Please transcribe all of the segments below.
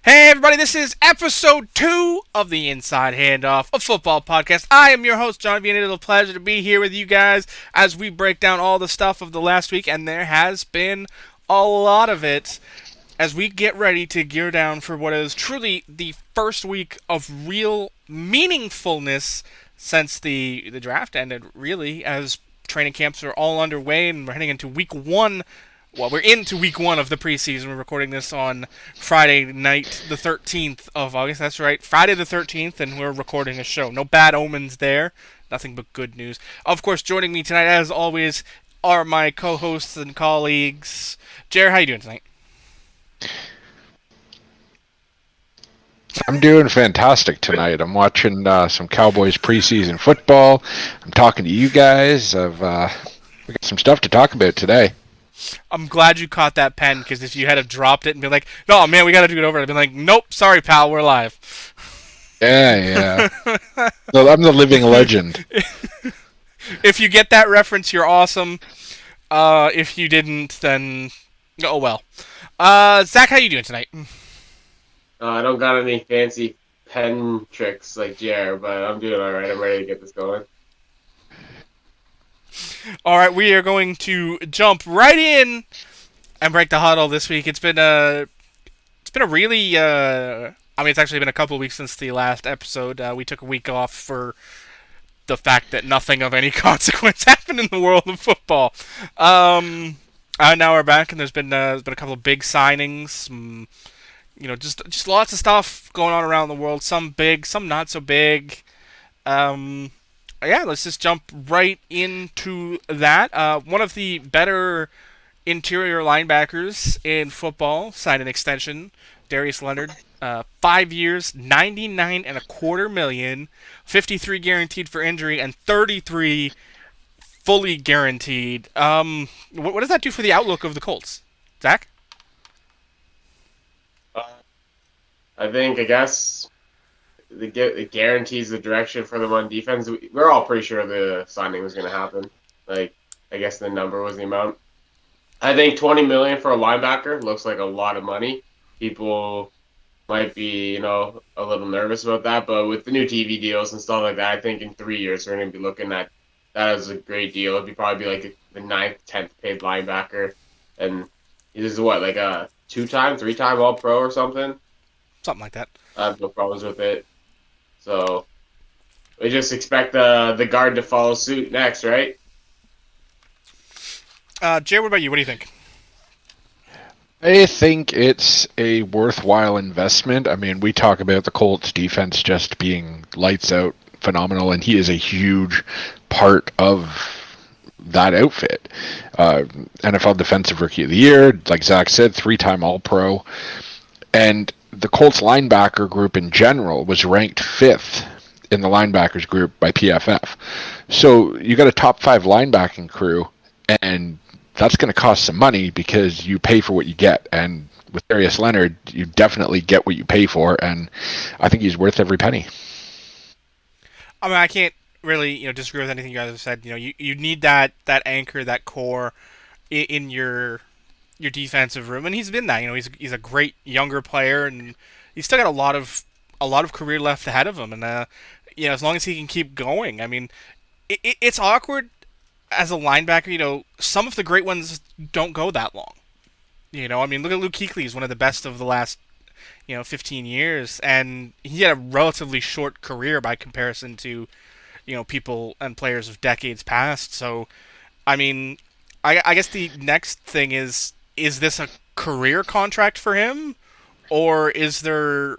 Hey everybody, this is episode 2 of the Inside Handoff, a football podcast. I am your host, John V, and it is a pleasure to be here with you guys as we break down all the stuff of the last week, and there has been a lot of it as we get ready to gear down for what is truly the first week of real meaningfulness since the draft ended, really, as training camps are all underway and we're heading into week 1. Well, we're into week 1 of the preseason. We're recording this on Friday night, the 13th of August. That's right, Friday the 13th, and we're recording a show. No bad omens there. Nothing but good news. Of course, joining me tonight, as always, are my co-hosts and colleagues. Jared, how you doing tonight? I'm doing fantastic tonight. I'm watching some Cowboys preseason football. I'm talking to you guys. We got some stuff to talk about today. I'm glad you caught that pen, because if you had have dropped it and been like, no, man, we got to do it over, I'd be like, nope, sorry, pal, we're live. Yeah. So I'm the living legend. If you get that reference, you're awesome. If you didn't, then oh well. Zach, how you doing tonight? I don't got any fancy pen tricks like Jer, but I'm doing all right. I'm ready to get this going. All right, we are going to jump right in and break the huddle this week. It's been a really it's actually been a couple of weeks since the last episode. We took a week off for the fact that nothing of any consequence happened in the world of football. Now we're back, and there's been a couple of big signings. Just lots of stuff going on around the world. Some big, some not so big. Let's just jump right into that. One of the better interior linebackers in football signed an extension. Darius Leonard, 5 years, $99.25 million, 53 guaranteed for injury, and 33 fully guaranteed. What does that do for the outlook of the Colts, Zach? I guess it guarantees the direction for them on defense. We're all pretty sure the signing was going to happen. I guess the number was the amount. I think $20 million for a linebacker looks like a lot of money. People might be, a little nervous about that, but with the new TV deals and stuff like that, I think in 3 years we're going to be looking at that as a great deal. It'd probably be like the 9th, 10th paid linebacker, and this is like a 2-time, 3-time All-Pro or something. Something like that. I have no problems with it. So we just expect the guard to follow suit next, right? Jay, what about you? What do you think? I think it's a worthwhile investment. I mean, we talk about the Colts defense just being lights out, phenomenal, and he is a huge part of that outfit. NFL Defensive Rookie of the Year, like Zach said, 3-time All-Pro. And the Colts linebacker group in general was ranked 5th in the linebackers group by PFF. So you got a top 5 linebacking crew, and that's going to cost some money because you pay for what you get. And with Darius Leonard, you definitely get what you pay for, and I think he's worth every penny. I mean, I can't really disagree with anything you guys have said. You need that anchor, that core in your defensive room, and he's been that. He's a great younger player, and he's still got a lot of career left ahead of him. And as long as he can keep going, I mean, it's awkward as a linebacker. Some of the great ones don't go that long. I mean, look at Luke Kuechly. He's one of the best of the last 15 years, and he had a relatively short career by comparison to people and players of decades past. So, I mean, I guess the next thing is this a career contract for him, or is there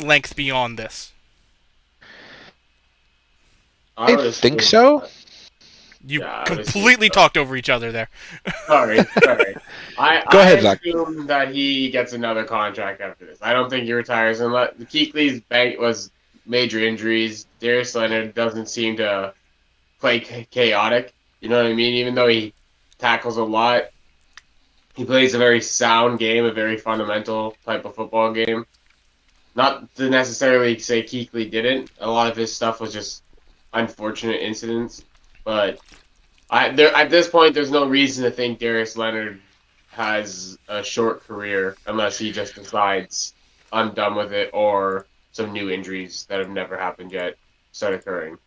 length beyond this? I think so. You completely talked over each other there. Sorry. Go ahead, Zach. I assume that he gets another contract after this. I don't think he retires unless Kuechly's bank was major injuries. Darius Leonard doesn't seem to play chaotic. You know what I mean? Even though he tackles a lot, he plays a very sound game, a very fundamental type of football game. Not to necessarily say Kuechly didn't. A lot of his stuff was just unfortunate incidents. But at this point, there's no reason to think Darius Leonard has a short career unless he just decides I'm done with it, or some new injuries that have never happened yet start occurring.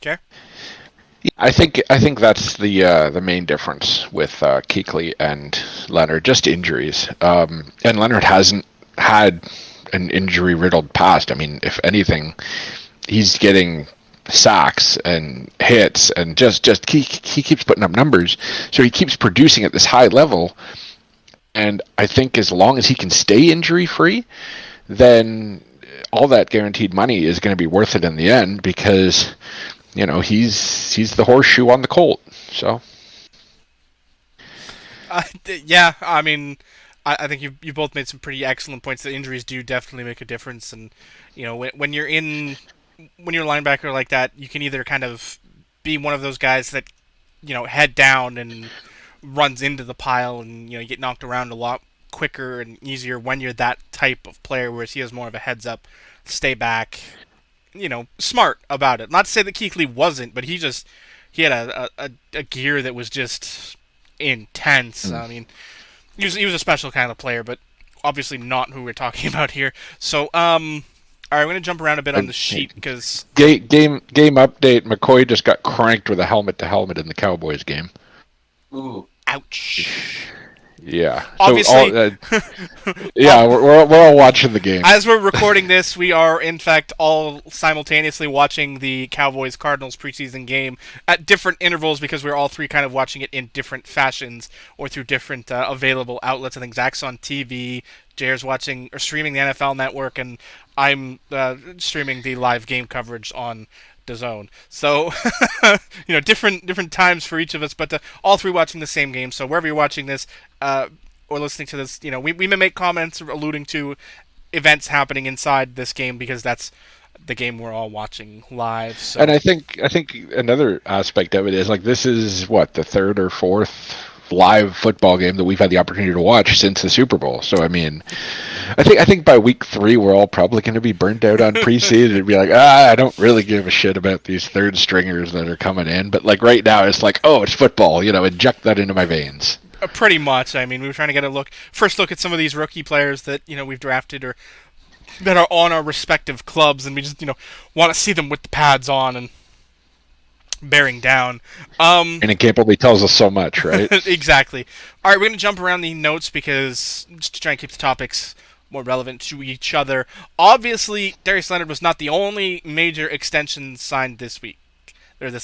Okay. I think that's the main difference with Kuechly and Leonard, just injuries. And Leonard hasn't had an injury riddled past. I mean, if anything, he's getting sacks and hits and just he keeps putting up numbers, so he keeps producing at this high level. And I think as long as he can stay injury free, then all that guaranteed money is going to be worth it in the end, because he's the horseshoe on the Colt. So Yeah, I mean, I think you both made some pretty excellent points. The injuries do definitely make a difference, and when you're when you're a linebacker like that, you can either kind of be one of those guys that head down and runs into the pile, and you get knocked around a lot quicker and easier when you're that type of player, whereas he has more of a heads up, stay back, smart about it. Not to say that Kuechly wasn't, but he had a gear that was just intense. I mean, he was a special kind of player, but obviously not who we're talking about here. So, all right, I'm going to jump around a bit on the sheet because game update: McCoy just got cranked with a helmet to helmet in the Cowboys game. Ooh. ouch. Yeah. Obviously, we're all watching the game. as we're recording this, we are in fact all simultaneously watching the Cowboys Cardinals preseason game at different intervals because we're all three kind of watching it in different fashions or through different available outlets. I think Zach's on TV, Jair's watching or streaming the NFL Network, and I'm streaming the live game coverage on DAZN. So, different times for each of us, but all three watching the same game. So wherever you're watching this or listening to this, we may make comments alluding to events happening inside this game because that's the game we're all watching live. So. And I think another aspect of it is, like, this is what, the third or fourth live football game that we've had the opportunity to watch since the Super Bowl. So I mean, I think by week 3 we're all probably going to be burnt out on preseason and be like, I don't really give a shit about these third stringers that are coming in. But like right now, it's like, oh, it's football. Inject that into my veins. Pretty much. I mean, we were trying to get a first look at some of these rookie players that we've drafted or that are on our respective clubs, and we just want to see them with the pads on and bearing down. And it capably tells us so much, right? Exactly. All right, we're going to jump around the notes because just to try and keep the topics more relevant to each other. Obviously, Darius Leonard was not the only major extension signed this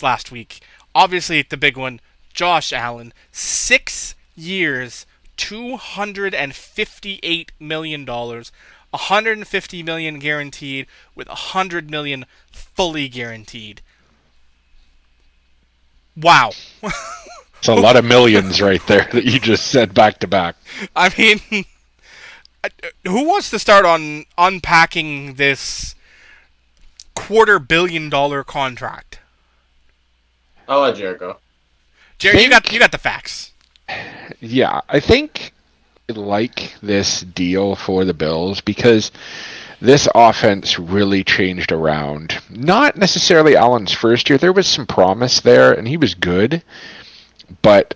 last week. Obviously, the big one, Josh Allen, 6 years, $258 million, $150 million guaranteed, with $100 million fully guaranteed. Wow. It's a lot of millions right there that you just said back to back. I mean, who wants to start on unpacking this $250 million contract? I'll let Jared go. Jerry, you got the facts. Yeah, I think I like this deal for the Bills because this offense really changed around. Not necessarily Allen's first year. There was some promise there, and he was good. But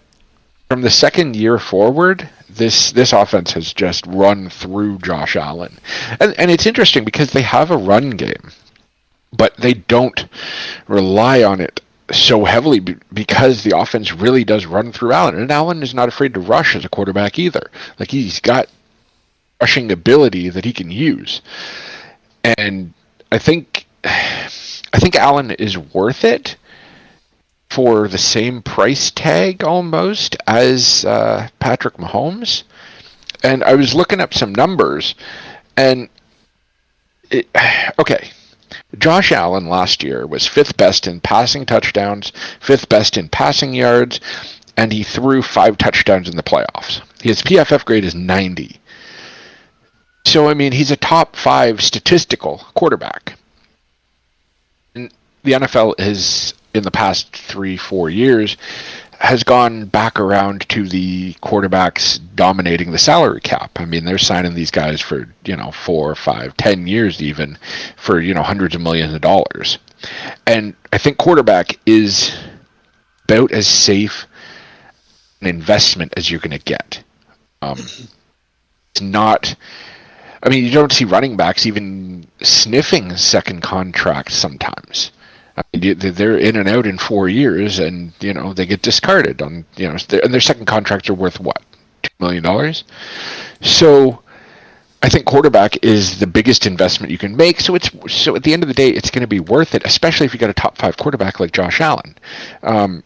from the second year forward, this offense has just run through Josh Allen. And it's interesting because they have a run game, but they don't rely on it so heavily because the offense really does run through Allen. And Allen is not afraid to rush as a quarterback either. Like, he's got rushing ability that he can use. And I think Allen is worth it for the same price tag almost as Patrick Mahomes. And I was looking up some numbers, and Josh Allen last year was 5th best in passing touchdowns, 5th best in passing yards, and he threw 5 touchdowns in the playoffs. His PFF grade is 90. So, I mean, he's a top 5 statistical quarterback. And the NFL has, in the past 3-4 years, has gone back around to the quarterbacks dominating the salary cap. I mean, they're signing these guys for, 4, 5, 10 years even for, hundreds of millions of dollars. And I think quarterback is about as safe an investment as you're going to get. It's not I mean, you don't see running backs even sniffing second contracts sometimes. I mean, they're in and out in 4 years, and they get discarded on and their second contracts are worth what, $2 million. So I think quarterback is the biggest investment you can make. So at the end of the day, it's going to be worth it, especially if you got a top five quarterback like Josh Allen. Um,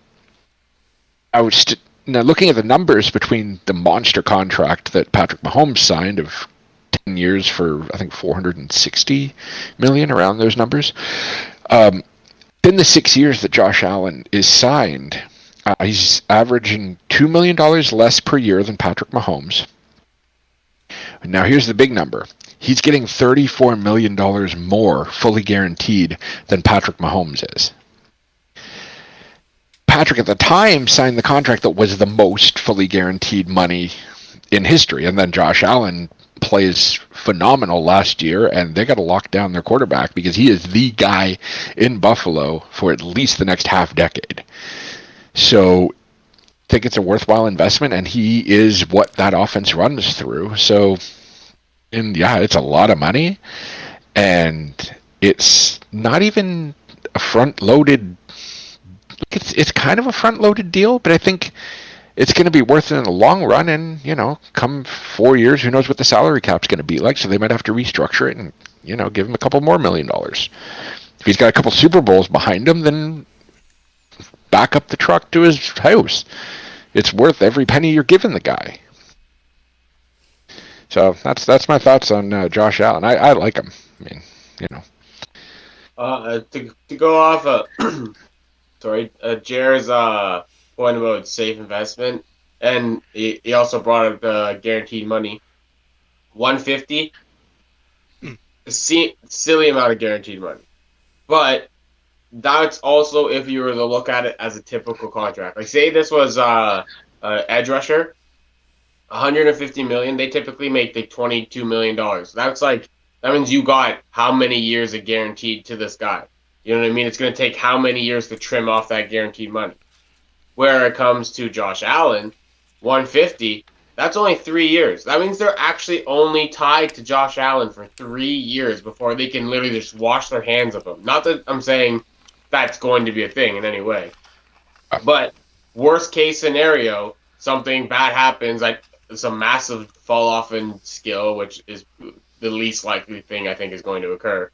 I was now looking at the numbers between the monster contract that Patrick Mahomes signed of 10 years for I think 460 million, around those numbers. In the 6 years that Josh Allen is signed, he's averaging $2 million less per year than Patrick Mahomes. Now here's the big number. He's getting $34 million more fully guaranteed than Patrick Mahomes is. Patrick at the time signed the contract that was the most fully guaranteed money in history, and then Josh Allen plays phenomenal last year, and they got to lock down their quarterback because he is the guy in Buffalo for at least the next half decade. So I think it's a worthwhile investment, and he is what that offense runs through. So, and yeah, it's a lot of money, and it's not even a front-loaded. It's kind of a front-loaded deal, but I think it's going to be worth it in the long run. And come 4 years, who knows what the salary cap's going to be like? So they might have to restructure it and give him a couple more $1 million. If he's got a couple Super Bowls behind him, then back up the truck to his house. It's worth every penny you're giving the guy. So that's my thoughts on Josh Allen. I like him. I mean, To go off Jared's point about safe investment, and he also brought up the guaranteed money. 150, silly amount of guaranteed money, but that's also if you were to look at it as a typical contract. Like, say this was edge rusher, 150 million. They typically make like $22 million. That means you got how many years of guaranteed to this guy. You know what I mean? It's going to take how many years to trim off that guaranteed money. Where it comes to Josh Allen, 150, that's only 3 years. That means they're actually only tied to Josh Allen for 3 years before they can literally just wash their hands of him. Not that I'm saying that's going to be a thing in any way. But worst case scenario, something bad happens, like some massive fall off in skill, which is the least likely thing I think is going to occur.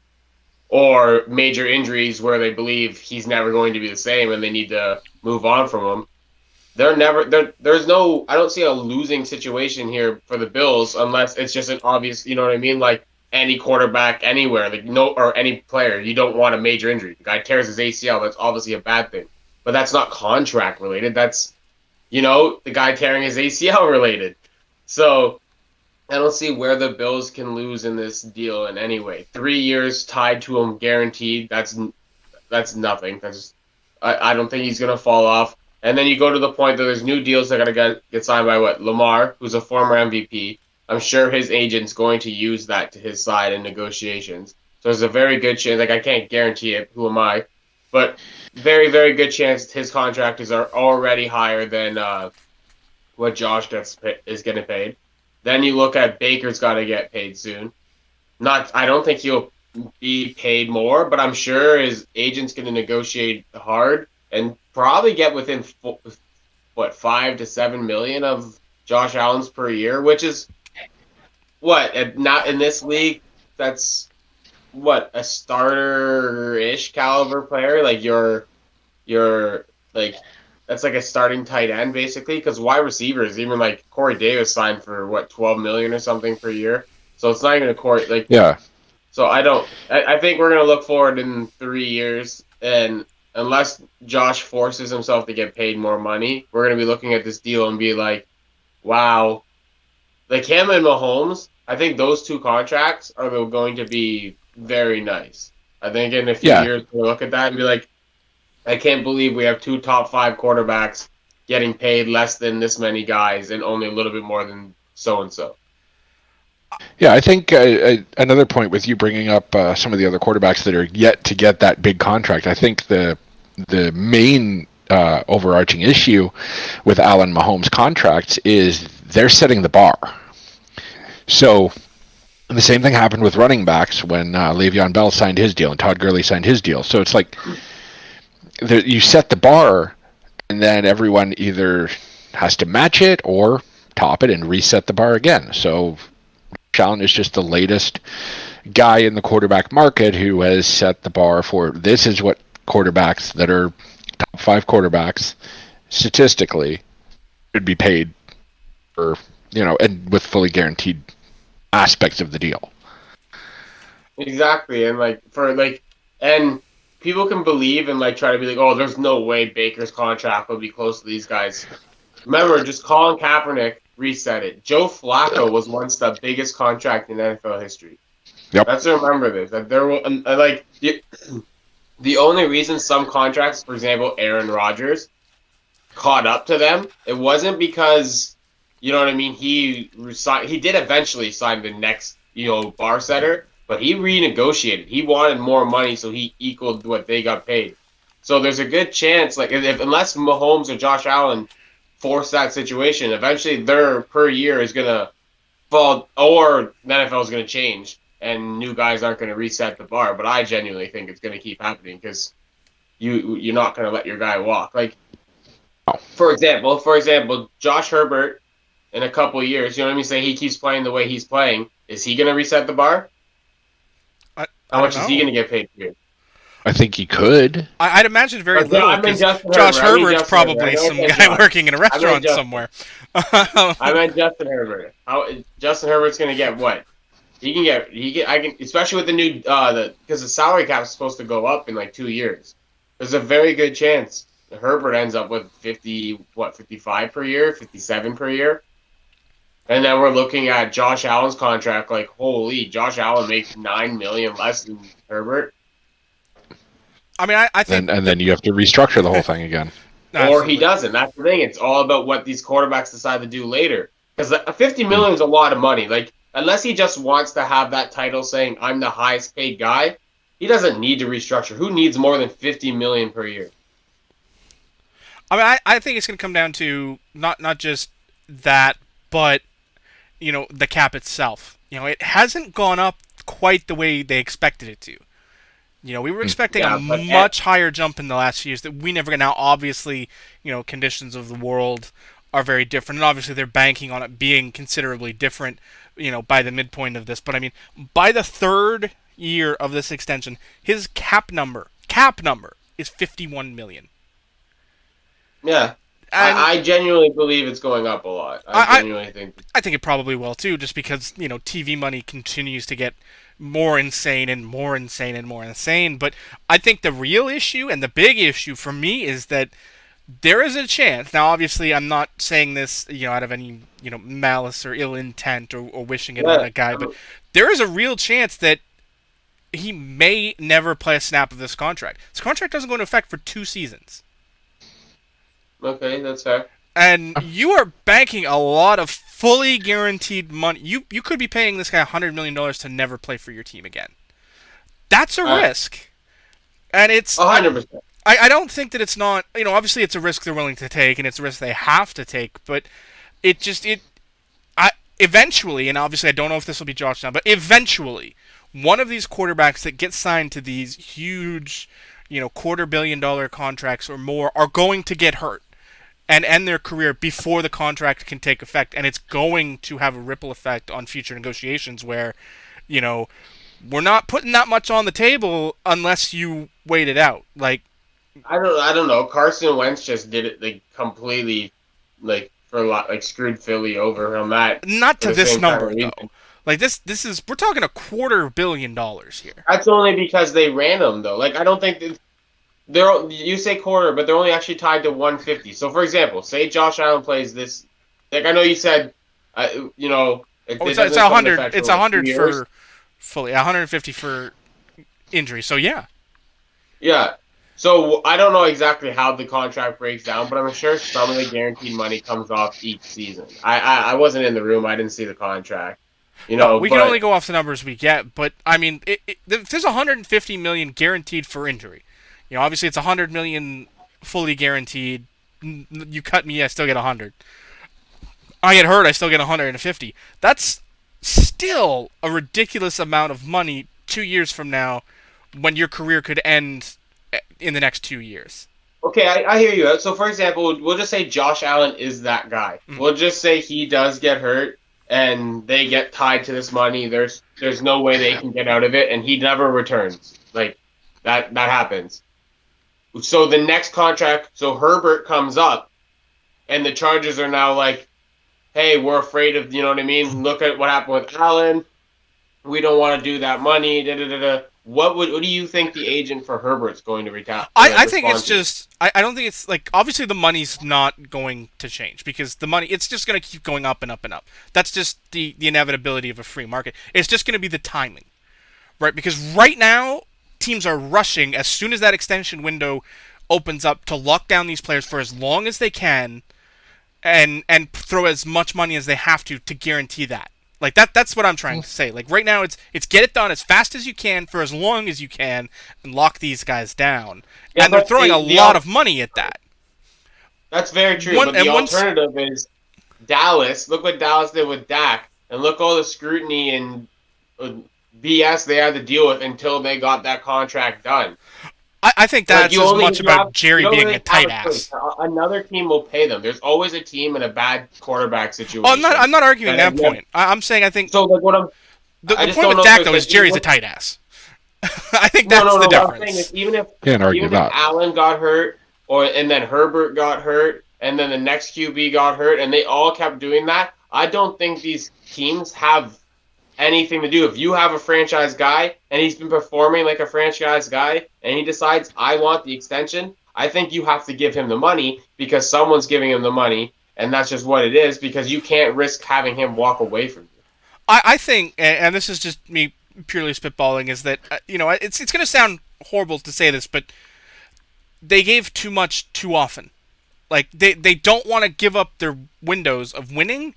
Or major injuries where they believe he's never going to be the same and they need to move on from him. There's no, I don't see a losing situation here for the Bills unless it's just an obvious, you know what I mean? Like any quarterback anywhere, or any player, you don't want a major injury. The guy tears his ACL, that's obviously a bad thing. But that's not contract related. That's, the guy tearing his ACL related. So I don't see where the Bills can lose in this deal in any way. 3 years tied to him guaranteed. That's nothing. I don't think he's gonna fall off. And then you go to the point that there's new deals that are gonna get signed by Lamar, who's a former MVP. I'm sure his agent's going to use that to his side in negotiations. So there's a very good chance. Like, I can't guarantee it. Who am I? But very, very good chance his contract is already higher than what Josh is getting paid. Then you look at Baker's got to get paid soon. I don't think he'll be paid more, but I'm sure his agent's going to negotiate hard and probably get within 5 to 7 million of Josh Allen's per year, which is not in this league. That's a starter-ish caliber player. Like you're like. That's like a starting tight end, basically, because wide receivers, even like Corey Davis signed for $12 million or something per year. So it's not even a Corey, like, yeah. So I think we're gonna look forward in 3 years, and unless Josh forces himself to get paid more money, we're gonna be looking at this deal and be like, wow, like him and Mahomes. I think those two contracts are going to be very nice. I think in a few years we'll look at that and be like, I can't believe we have two top 5 quarterbacks getting paid less than this many guys and only a little bit more than so-and-so. Yeah, I think another point with you bringing up some of the other quarterbacks that are yet to get that big contract, I think the main overarching issue with Allen Mahomes' contracts is they're setting the bar. So And the same thing happened with running backs when Le'Veon Bell signed his deal and Todd Gurley signed his deal. So it's like you set the bar, and then everyone either has to match it or top it and reset the bar again. So Allen is just the latest guy in the quarterback market who has set the bar for this is what quarterbacks that are top 5 quarterbacks statistically should be paid for, and with fully guaranteed aspects of the deal. Exactly, and people can believe and try to be like, oh, there's no way Baker's contract will be close to these guys. Remember, just Colin Kaepernick reset it. Joe Flacco was once the biggest contract in NFL history. Yep. Let's remember this. That there will the only reason some contracts, for example, Aaron Rodgers, caught up to them, it wasn't because, you know what I mean, he did eventually sign the next, bar setter, but he renegotiated. He wanted more money, so he equaled what they got paid. So there's a good chance, unless Mahomes or Josh Allen force that situation, eventually their per year is going to fall, or the NFL is going to change, and new guys aren't going to reset the bar. But I genuinely think it's going to keep happening because you're not going to let your guy walk. For example, Josh Herbert in a couple of years, you know what I mean? Say he keeps playing the way he's playing. Is he going to reset the bar? How much is he going to get paid per year? I think he could. I'd imagine very little because Josh Herbert's probably some guy working in a restaurant somewhere. I meant Justin Herbert. Justin Herbert's going to get what? Especially with the new because the salary cap is supposed to go up in 2 years. There's a very good chance Herbert ends up with 55 per year, 57 per year. And then we're looking at Josh Allen's contract, holy, Josh Allen makes $9 million less than Herbert. I mean, I think... And then you have to restructure the whole thing again. Or he doesn't. That's the thing. It's all about what these quarterbacks decide to do later. Because $50 million is a lot of money. Unless he just wants to have that title saying, I'm the highest paid guy, he doesn't need to restructure. Who needs more than $50 million per year? I mean, I think it's going to come down to not just that, but, the cap itself. It hasn't gone up quite the way they expected it to. We were expecting a much higher jump in the last few years that we never got. Now, obviously, conditions of the world are very different, and obviously they're banking on it being considerably different, by the midpoint of this. But, I mean, by the third year of this extension, his cap number is $51 million. Yeah. I genuinely believe it's going up a lot. I think it probably will, too, just because, TV money continues to get more insane and more insane and more insane. But I think the real issue and the big issue for me is that there is a chance. Now, obviously, I'm not saying this, out of any, malice or ill intent or wishing it on a guy, but there is a real chance that he may never play a snap of this contract. This contract doesn't go into effect for 2 seasons. Okay, that's fair. And you are banking a lot of fully guaranteed money. You could be paying this guy $100 million to never play for your team again. That's a risk. And it's 100%. I don't think that it's not, obviously it's a risk they're willing to take and it's a risk they have to take, but eventually, and obviously I don't know if this will be Josh now, but eventually one of these quarterbacks that gets signed to these huge, $250 million contracts or more are going to get hurt and end their career before the contract can take effect. And it's going to have a ripple effect on future negotiations where, we're not putting that much on the table unless you wait it out. I don't know. Carson Wentz just did it completely for a lot screwed Philly over on that. Not to this number though. This is we're talking $250 million here. That's only because they ran them though. I don't think you say quarter, but they're only actually tied to 150. So for example, say Josh Allen plays this. I know you said, it's 100. It's 100 for fully, 150 for injury. So yeah. Yeah. So I don't know exactly how the contract breaks down, but I'm sure some of the guaranteed money comes off each season. I wasn't in the room. I didn't see the contract. We can only go off the numbers we get, but I mean, there's 150 million guaranteed for injury. Obviously it's 100 million fully guaranteed. You cut me, I still get 100. I get hurt, I still get 150. That's still a ridiculous amount of money 2 years from now when your career could end in the next 2 years. Okay, I hear you. So, for example, we'll just say Josh Allen is that guy. Mm. We'll just say he does get hurt and they get tied to this money. There's no way they can get out of it, and he never returns. Like that happens. So the next contract, so Herbert comes up, and the Chargers are now like, hey, we're afraid of, you know what I mean? Look at what happened with Allen. We don't want to do that money. Da, da, da, da. What do you think the agent for Herbert's going to retaliate? I think it's just I don't think it's like obviously the money's not going to change because the money it's just going to keep going up and up and up. That's just the inevitability of a free market. It's just going to be the timing, right? Because right now teams are rushing as soon as that extension window opens up to lock down these players for as long as they can and throw as much money as they have to guarantee that. Like that's what I'm trying to say. Like right now it's get it done as fast as you can for as long as you can and lock these guys down. Yeah, and they're throwing a lot of money at that. That's very true. But the alternative is Dallas. Look what Dallas did with Dak, and look all the scrutiny and BS they had to deal with until they got that contract done. I think that's as much about Jerry being a tight ass. Another team will pay them. There's always a team in a bad quarterback situation. Oh, I'm not arguing that point. I'm saying I think so. Like what I'm the point with Dak though is Jerry's a tight ass. I think that's the difference. What I'm saying is even if Allen got hurt, and then Herbert got hurt, and then the next QB got hurt, and they all kept doing that, I don't think these teams have anything to do. If you have a franchise guy and he's been performing like a franchise guy and he decides I want the extension, I think you have to give him the money because someone's giving him the money, and that's just what it is because you can't risk having him walk away from you. I think, and this is just me purely spitballing, is that it's going to sound horrible to say this, but they gave too much too often. Like they don't want to give up their windows of winning,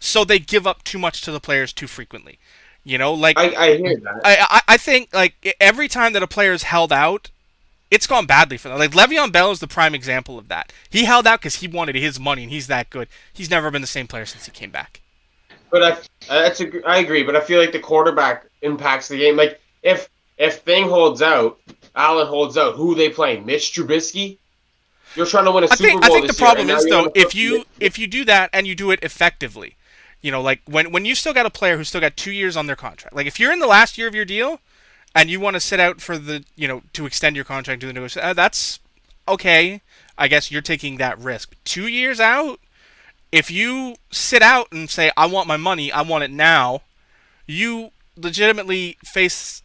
so they give up too much to the players too frequently. Like I hear that. I think like every time that a player is held out, it's gone badly for them. Like Le'Veon Bell is the prime example of that. He held out because he wanted his money, and he's that good. He's never been the same player since he came back. But I agree. But I feel like the quarterback impacts the game. Like if Thing holds out, Allen holds out. Who are they playing? Mitch Trubisky? You're trying to win a Super Bowl. I think the problem year, is though if you do that and you do it effectively. Like when you still got a player who's still got 2 years on their contract. Like if you're in the last year of your deal and you want to sit out for the, to extend your contract to the negotiation, that's okay. I guess you're taking that risk. 2 years out, if you sit out and say, I want my money, I want it now, you legitimately face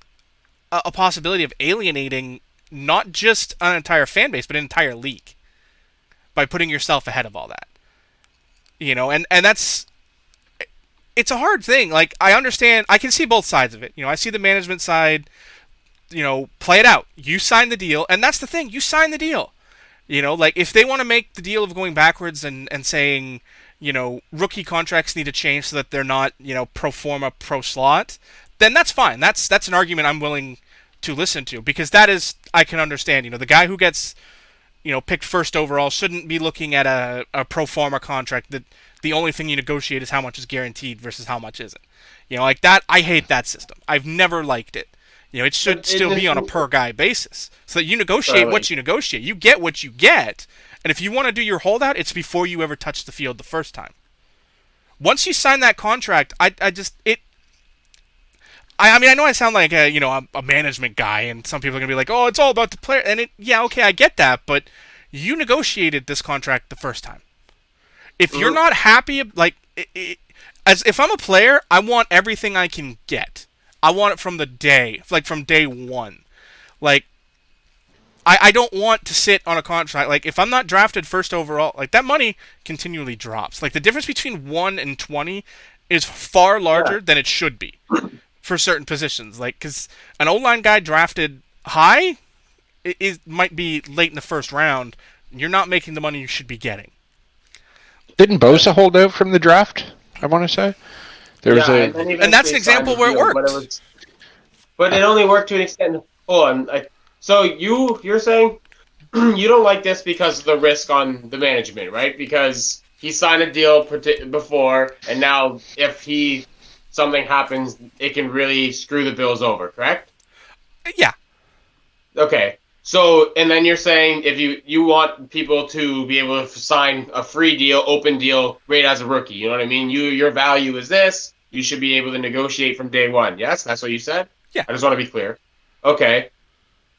a possibility of alienating not just an entire fan base, but an entire league by putting yourself ahead of all that. And that's... It's a hard thing. Like, I understand. I can see both sides of it. I see the management side, play it out. You sign the deal, and that's the thing. You sign the deal. Like, if they want to make the deal of going backwards and saying, rookie contracts need to change so that they're not, pro forma, pro slot, then that's fine. That's an argument I'm willing to listen to because that is, I can understand. The guy who gets, picked first overall shouldn't be looking at a pro forma contract that the only thing you negotiate is how much is guaranteed versus how much isn't. Like that, I hate that system. I've never liked it. It should still be on a per guy basis so that you negotiate what you negotiate. You get what you get, and if you want to do your holdout, it's before you ever touch the field the first time. Once you sign that contract, I mean, I know I sound like a management guy, and some people are gonna be like, "Oh, it's all about the player." And okay, I get that, but you negotiated this contract the first time. If you're not happy, as if I'm a player, I want everything I can get. I want it from from day one. Like, I don't want to sit on a contract. Like, if I'm not drafted first overall, like, that money continually drops. Like, the difference between 1 and 20 is far larger than it should be for certain positions. Like, because an O-line guy drafted high, it might be late in the first round. You're not making the money you should be getting. Didn't Bosa hold out from the draft? I want to say and that's an example where it worked. But it only worked to an extent. Hold on. So you're saying you don't like this because of the risk on the management, right? Because he signed a deal before, and now if he something happens, it can really screw the Bills over, correct? Yeah. Okay. So, and then you're saying if you want people to be able to sign a free deal, open deal, right as a rookie, you know what I mean? Your value is this. You should be able to negotiate from day one. Yes, that's what you said. Yeah. I just want to be clear. Okay.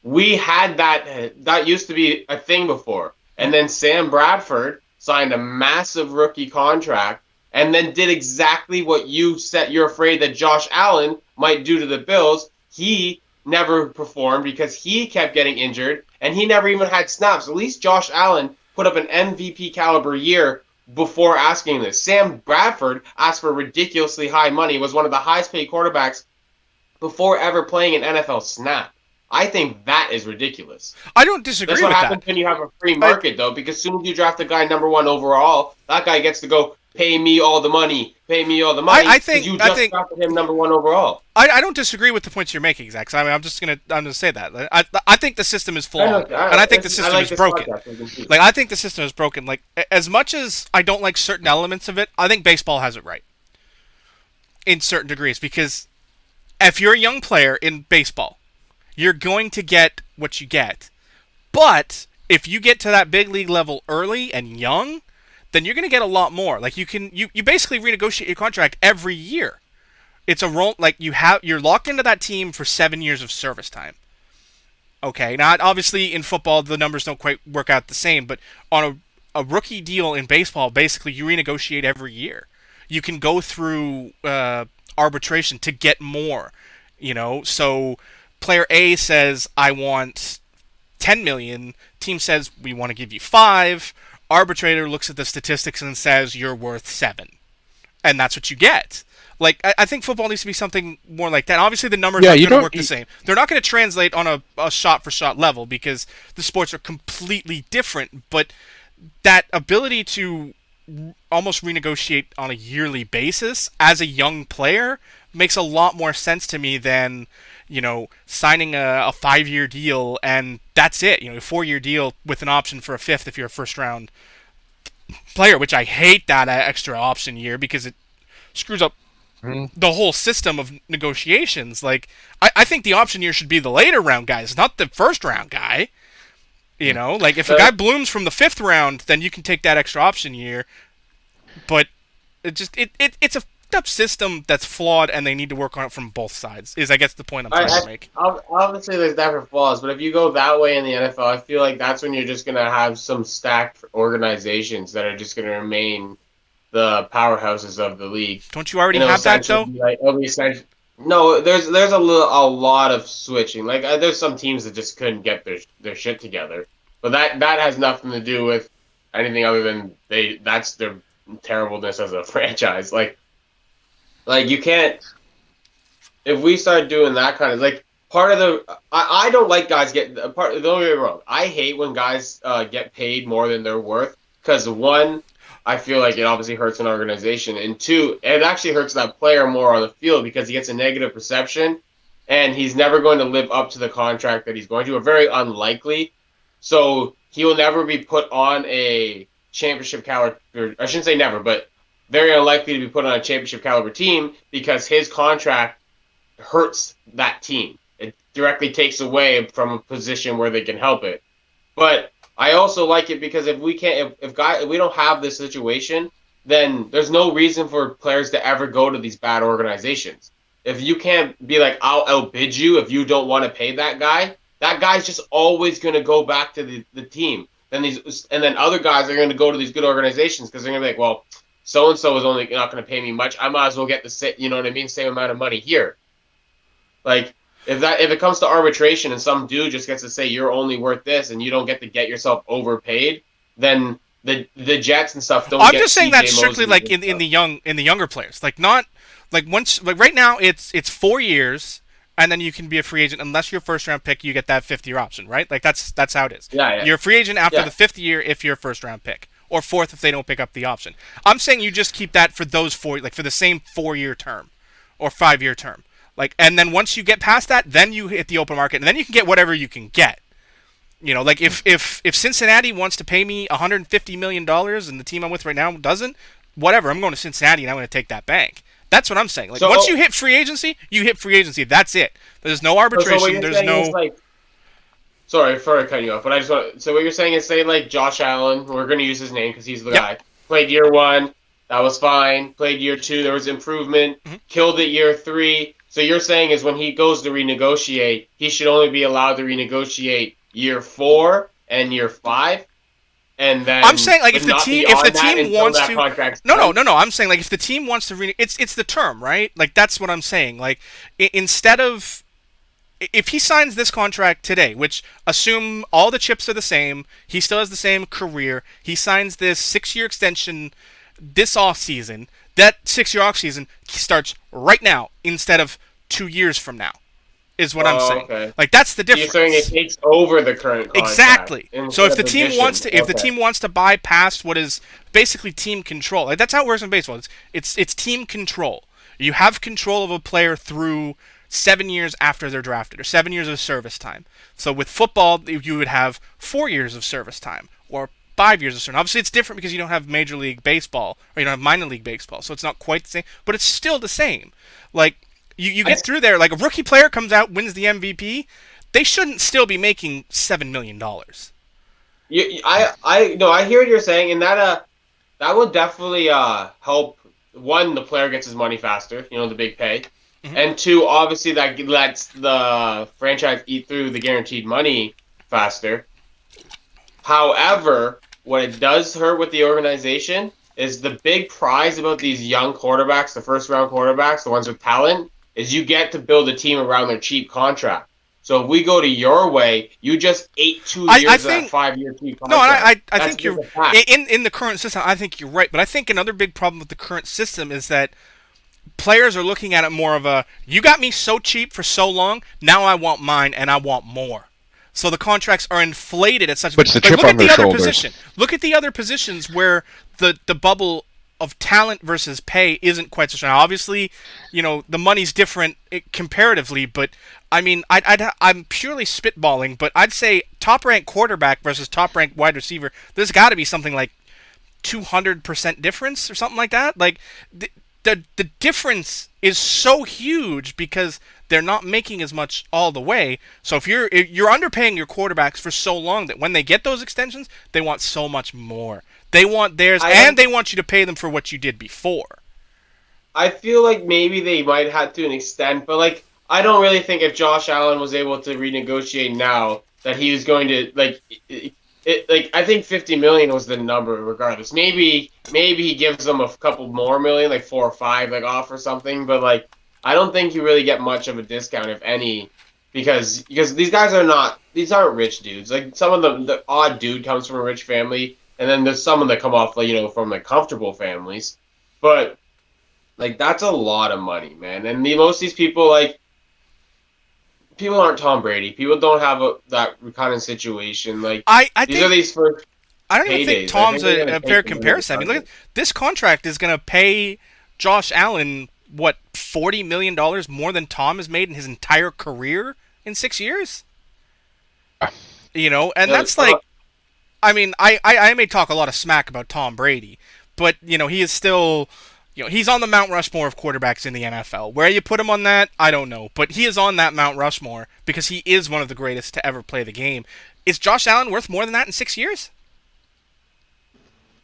We had that. That used to be a thing before, and then Sam Bradford signed a massive rookie contract, and then did exactly what you said. You're afraid that Josh Allen might do to the Bills. He never performed because he kept getting injured, and he never even had snaps. At least Josh Allen put up an MVP caliber year before asking this. Sam Bradford asked for ridiculously high money, was one of the highest paid quarterbacks before ever playing an NFL snap. I think that is ridiculous. I don't disagree That's what with happens that. when you have a free market, though, because as soon as you draft a guy number one overall, that guy gets to go, pay me all the money, I because think you I just think drafted him number one overall. I don't disagree with the points you're making, Zach. I mean, I'm gonna say that. I think the system is flawed, and I think the system like is this broken. podcast. Like I think the system is broken. Like as much as I don't like certain elements of it, I think baseball has it right in certain degrees because if you're a young player in baseball, you're going to get what you get. But if you get to that big league level early and young, then you're going to get a lot more. Like you basically renegotiate your contract every year. It's a role like you're locked into that team for 7 years of service time. Okay, now obviously in football the numbers don't quite work out the same, but on a rookie deal in baseball, basically you renegotiate every year. You can go through arbitration to get more. So player A says I want 10 million. Team says we want to give you 5. Arbitrator looks at the statistics and says you're worth 7, and that's what you get. Like I think football needs to be something more like that. Obviously, the numbers aren't going to work the same. They're not going to translate on a shot-for-shot level because the sports are completely different. But that ability to almost renegotiate on a yearly basis as a young player makes a lot more sense to me than signing a 5-year deal and that's it. A 4-year deal with an option for a 5th if you're a first-round player, which I hate that extra option year because it screws up the whole system of negotiations. Like, I think the option year should be the later round guys, not the first round guy. Like if a guy blooms from the 5th round, then you can take that extra option year. But it's a up system that's flawed, and they need to work on it from both sides. Is I guess the point I'm trying to make. Obviously, there's different flaws, but if you go that way in the NFL, I feel like that's when you're just gonna have some stacked organizations that are just gonna remain the powerhouses of the league. Don't you already have that though? No, there's a lot of switching. Like there's some teams that just couldn't get their shit together, but that has nothing to do with anything other than that's their terribleness as a franchise. Like you can't. If we start doing that kind of part of I don't like guys get part. Don't get me wrong. I hate when guys get paid more than they're worth because one, I feel like it obviously hurts an organization, and 2, it actually hurts that player more on the field because he gets a negative perception, and he's never going to live up to the contract that he's going to, or very unlikely. So he will never be put on a championship caliber. I shouldn't say never, but very unlikely to be put on a championship caliber team because his contract hurts that team. It directly takes away from a position where they can help it. But I also like it because if we can't, if we don't have this situation, then there's no reason for players to ever go to these bad organizations. If you can't be like, I'll outbid you if you don't want to pay that guy's just always going to go back to the team. And then other guys are going to go to these good organizations because they're going to be like, well, so and so is only not going to pay me much. I might as well get the same amount of money here. Like if it comes to arbitration and some dude just gets to say you're only worth this and you don't get to get yourself overpaid, then the Jets and stuff don't. I'm get just saying CJ that strictly Moses like in the younger players, like not like once like right now it's 4 years. And then you can be a free agent unless you're a first-round pick. You get that 5th-year option, right? Like that's how it is. Yeah. You're a free agent after the 5th year if you're a first-round pick, or 4th if they don't pick up the option. I'm saying you just keep that for those 4, like for the same 4-year term, or 5-year term. Like, and then once you get past that, then you hit the open market, and then you can get whatever you can get. Like if Cincinnati wants to pay me $150 million and the team I'm with right now doesn't, whatever. I'm going to Cincinnati and I'm going to take that bank. That's what I'm saying. Like, So, once you hit free agency, you hit free agency. That's it. There's no so what arbitration. you're There's saying is no. like, sorry for cutting you off, but I just want. So what you're saying is, say like Josh Allen, we're going to use his name because he's the Yep. guy. Played year 1, that was fine. Played year 2, there was improvement. Mm-hmm. Killed it year 3. So you're saying is when he goes to renegotiate, he should only be allowed to renegotiate year 4 and year 5, and I'm then saying like but if the not team if the beyond that team until wants that to. contract's No, no, done. no, no. I'm saying like if the team wants to it's the term, right? Like that's what I'm saying. Like instead of if he signs this contract today, which assume all the chips are the same, he still has the same career, he signs this 6-year extension this off season, that 6-year off season starts right now instead of 2 years from now, is what I'm Oh, saying. okay. Like that's the So you're saying it difference. takes over the current contract Exactly. So instead if the of team wants additions. to, if the Okay. team wants to buy past what is basically team control, like that's how it works in baseball. It's team control. You have control of a player through 7 years after they're drafted, or 7 years of service time. So with football, you would have 4 years of service time, or 5 years of service. Obviously, it's different because you don't have Major League Baseball, or you don't have minor league baseball, so it's not quite the same, but it's still the same. Like you I, get through there, like a rookie player comes out, wins the MVP, they shouldn't still be making $7 million. no, I hear what you're saying, and that would definitely help. One, the player gets his money faster, the big pay, Mhm. and two, obviously that lets the franchise eat through the guaranteed money faster. However, what it does hurt with the organization is the big prize about these young quarterbacks, the first round quarterbacks, the ones with talent, is you get to build a team around their cheap contract. So if we go to your way, you just ate 2 years I of that think 5-year cheap no, and contract. I That's think just you're a fact. in the current system. I think you're right, but I think another big problem with the current system is that players are looking at it more of a you got me so cheap for so long, now I want mine and I want more. So the contracts are inflated at such Puts the like chip look on at the their other shoulders. position. Look at the other positions where the bubble of talent versus pay isn't quite so strong. Obviously, the money's different comparatively, but I mean, I'm purely spitballing, but I'd say top ranked quarterback versus top ranked wide receiver. There's got to be something like 200% difference or something like that. Like the difference is so huge because they're not making as much all the way. So if you're underpaying your quarterbacks for so long that when they get those extensions, they want so much more. They want theirs, I and don't. they want you to pay them for what you did before. I feel like maybe they might have to an extent, but like I don't really think if Josh Allen was able to renegotiate now that he was going to like I think 50 million was the number regardless. Maybe he gives them a couple more million, like 4 or 5, like off or something. But like I don't think you really get much of a discount if any, because these aren't rich dudes. Like some of them, the odd dude comes from a rich family, and then there's some that come off like from like comfortable families, but. Like that's a lot of money, man. And most of these people, like people aren't Tom Brady. People don't have that kind of situation. Like I these are think these first I don't even think paydays. I Tom's think they're going a to take fair them into the comparison. I mean, look target. at this contract is going to pay Josh Allen what $40 million more than Tom has made in his entire career in 6 years. And Yeah, that's like, I mean, I may talk a lot of smack about Tom Brady, but he is still, he's on the Mount Rushmore of quarterbacks in the NFL. Where you put him on that, I don't know, but he is on that Mount Rushmore because he is one of the greatest to ever play the game. Is Josh Allen worth more than that in 6 years?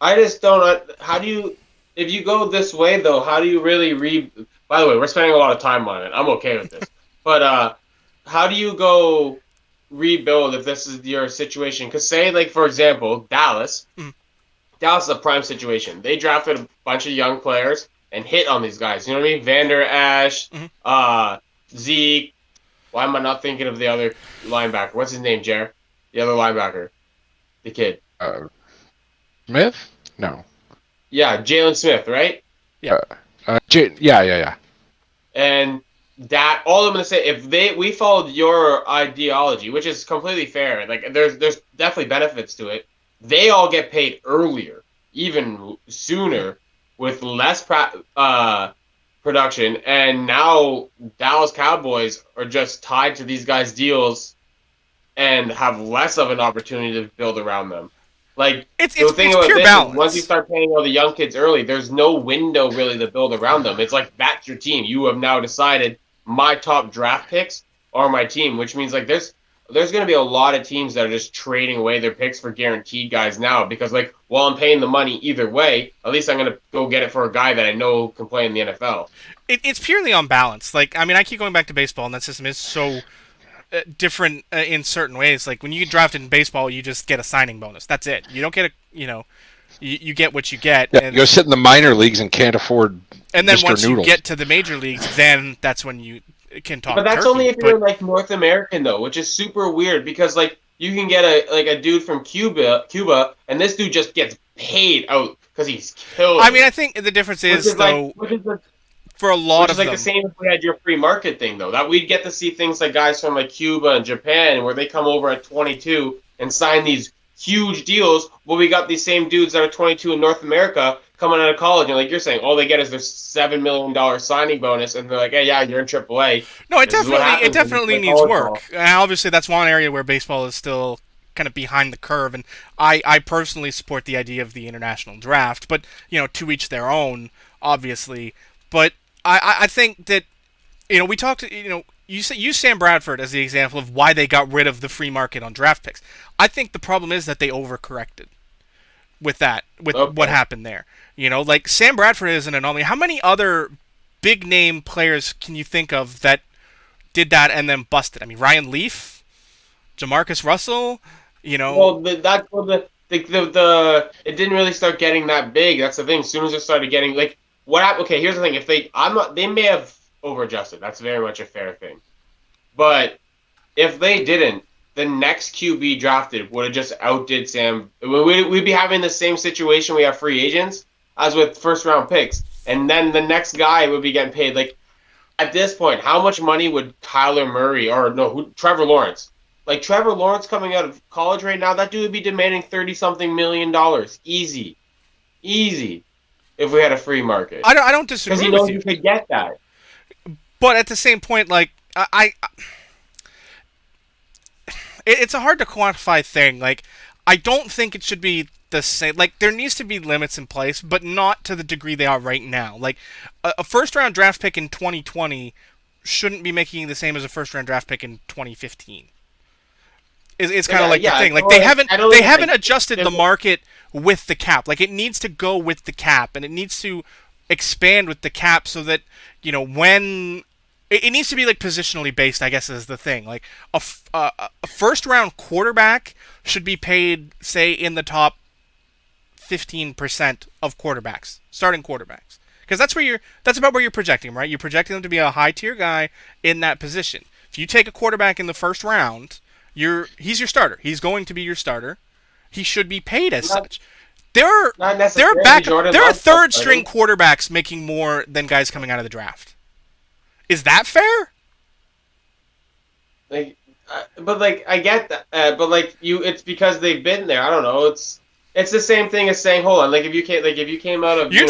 I just don't. How do you, if you go this way though? How do you really By the way, we're spending a lot of time on it. I'm okay with this, but how do you go rebuild if this is your situation? Because say, like for example, Dallas. Mm. Dallas is a prime situation. They drafted a bunch of young players and hit on these guys. You know what I mean? Vander Ash, Mhm. Zeke. Why am I not thinking of the other linebacker? What's his name, Jer? The other linebacker, the kid. Uh, Smith? No. Yeah, Jalen Smith, right? Yeah. Yeah. And that all I'm gonna say, if we followed your ideology, which is completely fair, like there's definitely benefits to it. They all get paid earlier, even sooner, with less production, and now Dallas Cowboys are just tied to these guys' deals and have less of an opportunity to build around them. Like It's the thing about pure this is once you balance. start paying all the young kids early, there's no window really to build around them. It's like that's your team. You have now decided my top draft picks are my team, which means like there's going to be a lot of teams that are just trading away their picks for guaranteed guys now because like while I'm paying the money either way, at least I'm going to go get it for a guy that I know can play in the NFL. It's purely on balance. Like, I mean, I keep going back to baseball, and that system is so different in certain ways. Like when you get drafted in baseball, you just get a signing bonus. That's it. You don't get you get what you get, Yeah, you go sit in the minor leagues and can't afford and then Mr. once Noodles. you get to the major leagues, then that's when you can talk. But that's turkey. only if you're like North American though, which is super weird because like you can get a dude from Cuba, and this dude just gets paid out because he's killed. I mean, I think the difference is though, for a lot of like them, the same if we had your free market thing though. That we'd get to see things like guys from like Cuba and Japan where they come over at 22 and sign these huge deals. Well, we got these same dudes that are 22 in North America coming out of college, and like you're saying, all they get is their $7 million signing bonus, and they're like, "Hey, yeah, you're in AAA." no, it This is what happens definitely when you needs play work. college ball. And obviously, that's one area where baseball is still kind of behind the curve, and I personally support the idea of the international draft, but to each their own, obviously. But I think that we talked you use Sam Bradford as the example of why they got rid of the free market on draft picks. I think the problem is that they overcorrected with what happened there. Like Sam Bradford is an anomaly. How many other big name players can you think of that did that and then busted? I mean, Ryan Leaf, Jamarcus Russell. Well, that's what the it didn't really start getting that big. That's the thing. As soon as it started getting like okay, here's the thing. If they may have over-adjusted. That's very much a fair thing. But if they didn't, the next QB drafted would have just outdid Sam. We'd be having the same situation we have free agents as with first-round picks. And then the next guy would be getting paid. Like, at this point, how much money would Kyler Murray Trevor Lawrence? Like, Trevor Lawrence coming out of college right now, that dude would be demanding $30-something million. Easy. If we had a free market. I don't disagree because with you. Because you could get that. But at the same point, like it's a hard to quantify thing. Like, I don't think it should be the same. Like, there needs to be limits in place, but not to the degree they are right now. Like, a first-round draft pick in 2020 shouldn't be making the same as a first-round draft pick in 2015. It's kind of like the thing. Like, they haven't adjusted the market with the cap. Like, it needs to go with the cap, and it needs to expand with the cap so that when it needs to be like positionally based, I guess, is the thing. Like a first round quarterback should be paid, say, in the top 15% of quarterbacks, starting quarterbacks, because that's about where you're projecting them, right? You're projecting them to be a high tier guy in that position. If you take a quarterback in the first round, he's your starter. He's going to be your starter. He should be paid as such. There are third string quarterbacks making more than guys coming out of the draft. Is that fair? Like, but like I get that, but like it's because they've been there. I don't know. It's the same thing as saying, hold on, like if you came out of you're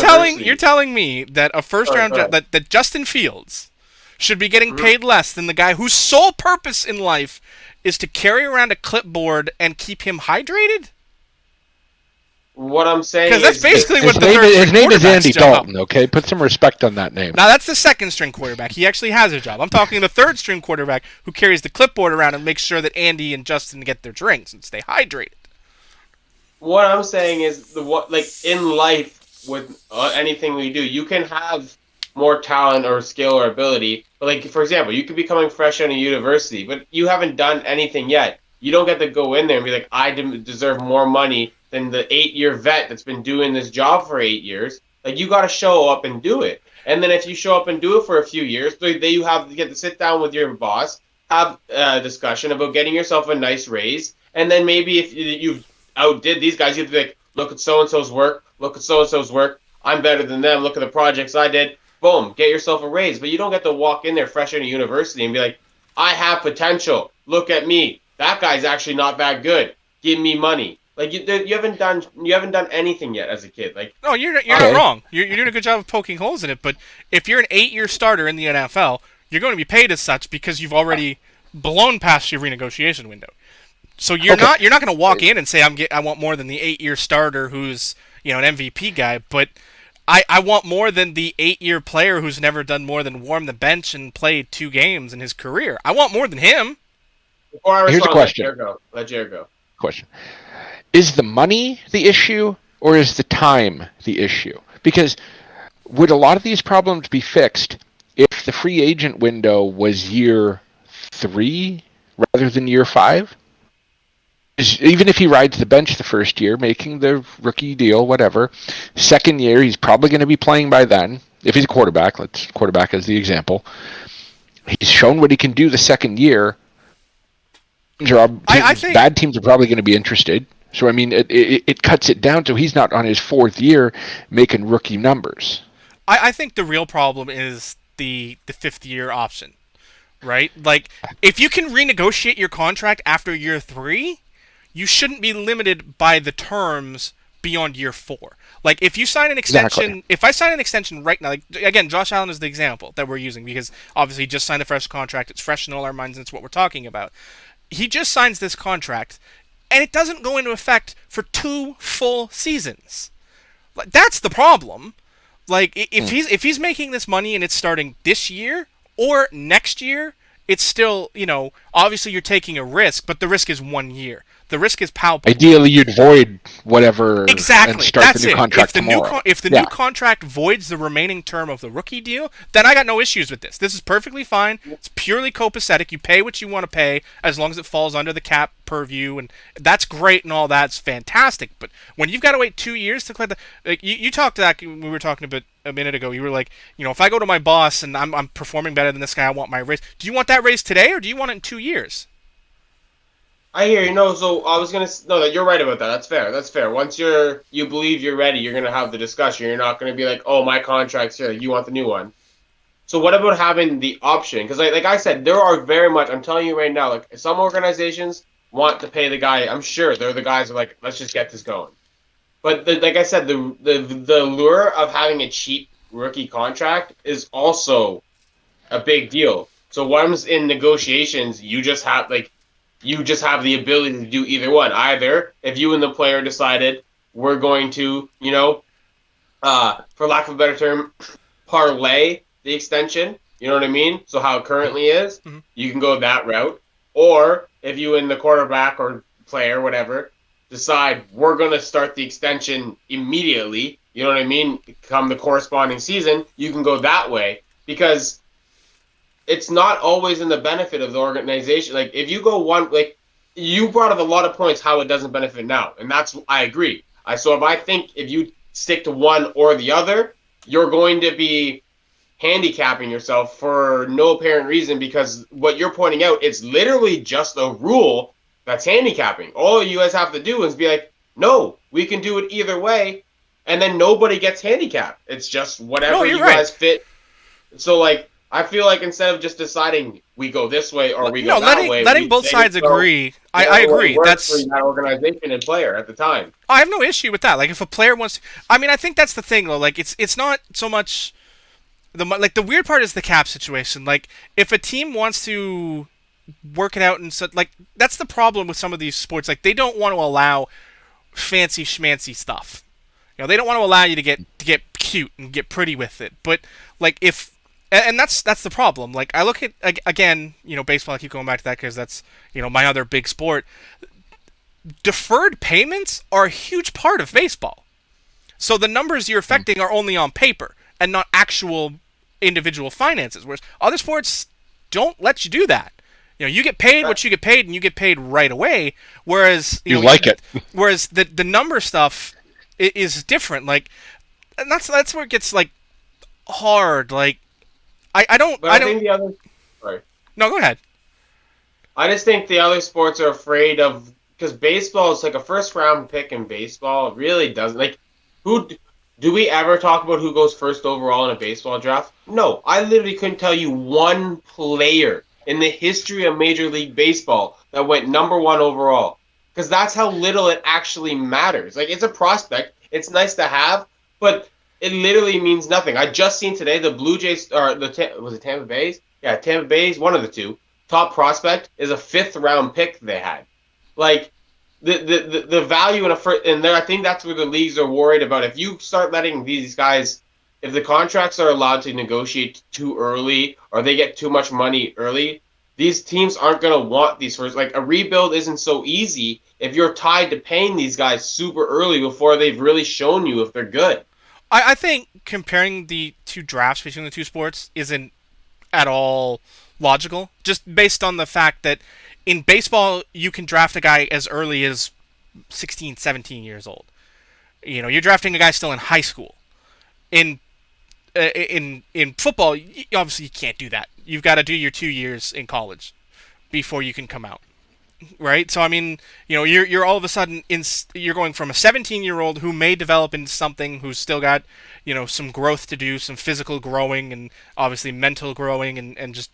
telling me that a first round that Justin Fields should be getting paid less than the guy whose sole purpose in life is to carry around a clipboard and keep him hydrated? What I'm saying is that's basically what his name is Andy Dalton. Okay, put some respect on that name. Now that's the second string quarterback. He actually has a job. I'm talking the third string quarterback who carries the clipboard around and makes sure that Andy and Justin get their drinks and stay hydrated. What I'm saying is like in life with anything we do, you can have more talent or skill or ability. But like for example, you could be coming fresh out of university, but you haven't done anything yet. You don't get to go in there and be like, I deserve more money than the 8-year vet that's been doing this job for 8 years. Like, you got to show up and do it. And then if you show up and do it for a few years, then you have to get to sit down with your boss, have a discussion about getting yourself a nice raise. And then maybe if you've outdid these guys, you have to be like, look at so-and-so's work. Look at so-and-so's work. I'm better than them. Look at the projects I did. Boom, get yourself a raise. But you don't get to walk in there fresh out of university and be like, I have potential. Look at me. That guy's actually not that good. Give me money. Like you haven't done anything yet as a kid. Like no, you're not wrong. You're doing a good job of poking holes in it. But if you're an 8-year starter in the NFL, you're going to be paid as such because you've already blown past your renegotiation window. So you're Okay. not going to walk in and say I want more than the 8-year starter who's an MVP guy, but I want more than the 8-year player who's never done more than warm the bench and play 2 games in his career. I want more than him. Before I Here's a respond, let question. Jared go. Let Jared go. Question. Is the money the issue or is the time the issue? Because would a lot of these problems be fixed if the free agent window was year 3 rather than year 5? Even if he rides the bench the first year, making the rookie deal, whatever. Second year, he's probably going to be playing by then. If he's a quarterback, let's quarterback as the example. He's shown what he can do the second year. I think Bad teams are probably going to be interested. So, I mean, it cuts it down so he's not on his 4th year making rookie numbers. I think the real problem is the 5th year option, right? Like, if you can renegotiate your contract after year 3, you shouldn't be limited by the terms beyond year 4. Like, if you sign an extension, Exactly. if I sign an extension right now, like, again, Josh Allen is the example that we're using because obviously he just signed a fresh contract. It's fresh in all our minds, and it's what we're talking about. He just signs this contract, and it doesn't go into effect for 2 full seasons. Like, that's the problem. Like, if he's making this money and it's starting this year or next year, it's still, obviously you're taking a risk, but the risk is 1 year. The risk is palpable. Ideally, you'd void whatever and Exactly. start That's the new it. contract If the tomorrow. new contract voids the remaining term of the rookie deal, then I got no issues with this. This is perfectly fine. It's purely copacetic. You pay what you want to pay as long as it falls under the cap purview, and that's great and all that's fantastic. But when you've got to wait 2 years to collect you talked to that when we were talking about a minute ago. You were like, if I go to my boss and I'm performing better than this guy, I want my raise. Do you want that raise today or do you want it in 2 years? I hear you. No, so I was gonna no, that you're right about that. That's fair. That's fair. Once you believe you're ready, you're gonna have the discussion. You're not gonna be like, oh, my contract's here. You want the new one. So what about having the option? Because like I said, there are very much. I'm telling you right now, like some organizations want to pay the guy. I'm sure they're the guys who are like, let's just get this going. But like I said, the lure of having a cheap rookie contract is also a big deal. So once in negotiations, you just have the ability to do either one. Either if you and the player decided we're going to, for lack of a better term, parlay the extension. You know what I mean? So how it currently is, you can go that route. Or if you and the quarterback or player, whatever, decide we're going to start the extension immediately, you know what I mean? Come the corresponding season, you can go that way because it's not always in the benefit of the organization. Like if you go one, like you brought up a lot of points how it doesn't benefit now, and I agree. So if I think if you stick to one or the other, you're going to be handicapping yourself for no apparent reason because what you're pointing out, it's literally just a rule that's handicapping. All you guys have to do is be like, no, we can do it either way, and then nobody gets handicapped. It's just whatever you guys fit. So like, I feel like instead of just deciding we go this way or we go that way, letting both sides agree. I agree. That's for that organization and player at the time. I have no issue with that. Like if a player wants, I think that's the thing though. Like it's not so much the weird part is the cap situation. Like if a team wants to work it out and so like that's the problem with some of these sports. Like they don't want to allow fancy schmancy stuff. They don't want to allow you to get cute and get pretty with it. But like if and that's the problem. Like I look at again, baseball. I keep going back to that because that's my other big sport. Deferred payments are a huge part of baseball. So the numbers you're affecting are only on paper and not actual individual finances. Whereas other sports don't let you do that. You get paid what you get paid, and you get paid right away. Whereas you like it. Whereas the number stuff is different. Like, and that's where it gets like hard. Like, I don't. But I think the other. Sorry. No, go ahead. I just think the other sports are afraid of because baseball is like a first round pick in baseball. It really doesn't like who. Do we ever talk about who goes first overall in a baseball draft? No, I literally couldn't tell you one player in the history of Major League Baseball that went number 1 overall. Because that's how little it actually matters. Like, it's a prospect. It's nice to have, but it literally means nothing. I just seen today the Blue Jays, or was it Tampa Bay's? Yeah, Tampa Bay's, one of the two. Top prospect is a 5th round pick they had. Like the value in a first, and I think that's where the leagues are worried about. If you start letting these guys, if the contracts are allowed to negotiate too early or they get too much money early, these teams aren't going to want these first. Like a rebuild isn't so easy if you're tied to paying these guys super early before they've really shown you if they're good. I think comparing the two drafts between the two sports isn't at all logical, just based on the fact that in baseball, you can draft a guy as early as 16, 17 years old. You're drafting a guy still in high school. In in football, obviously you can't do that. You've got to do your 2 years in college before you can come out, right? So I mean, you're all of a sudden you're going from a 17-year-old who may develop into something who's still got some growth to do, some physical growing, and obviously mental growing, and just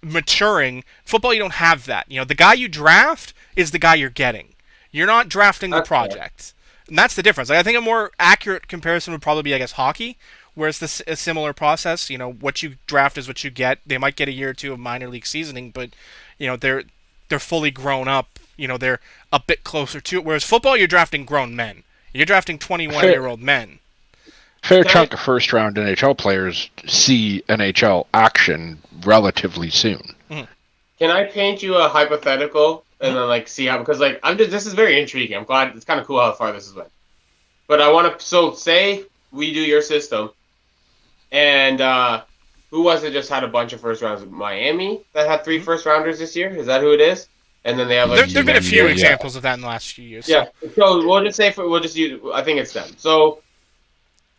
maturing. Football, you don't have that. The guy you draft is the guy you're getting. You're not drafting the That's fair. project, and that's the difference. Like, I think a more accurate comparison would probably be, I guess, hockey, where it's a similar process. What you draft is what you get. They might get a year or two of minor league seasoning, but they're fully grown up. They're a bit closer to it. Whereas football, you're drafting grown men. You're drafting 21-year-old men. Fair Can I chunk of first round NHL players see NHL action relatively soon. can I paint you a hypothetical and Mhm. then like see how, because like I'm just, this is very intriguing. I'm glad, it's kind of cool how far this has went. But I want to, so say we do your system, and who was it just had a bunch of first rounds? Miami that had three Mhm. first rounders this year. Is that who it is? And then they have like There've been a few Yeah. examples of that in the last few years. yeah. So. So we'll just say we'll just use. I think it's them. So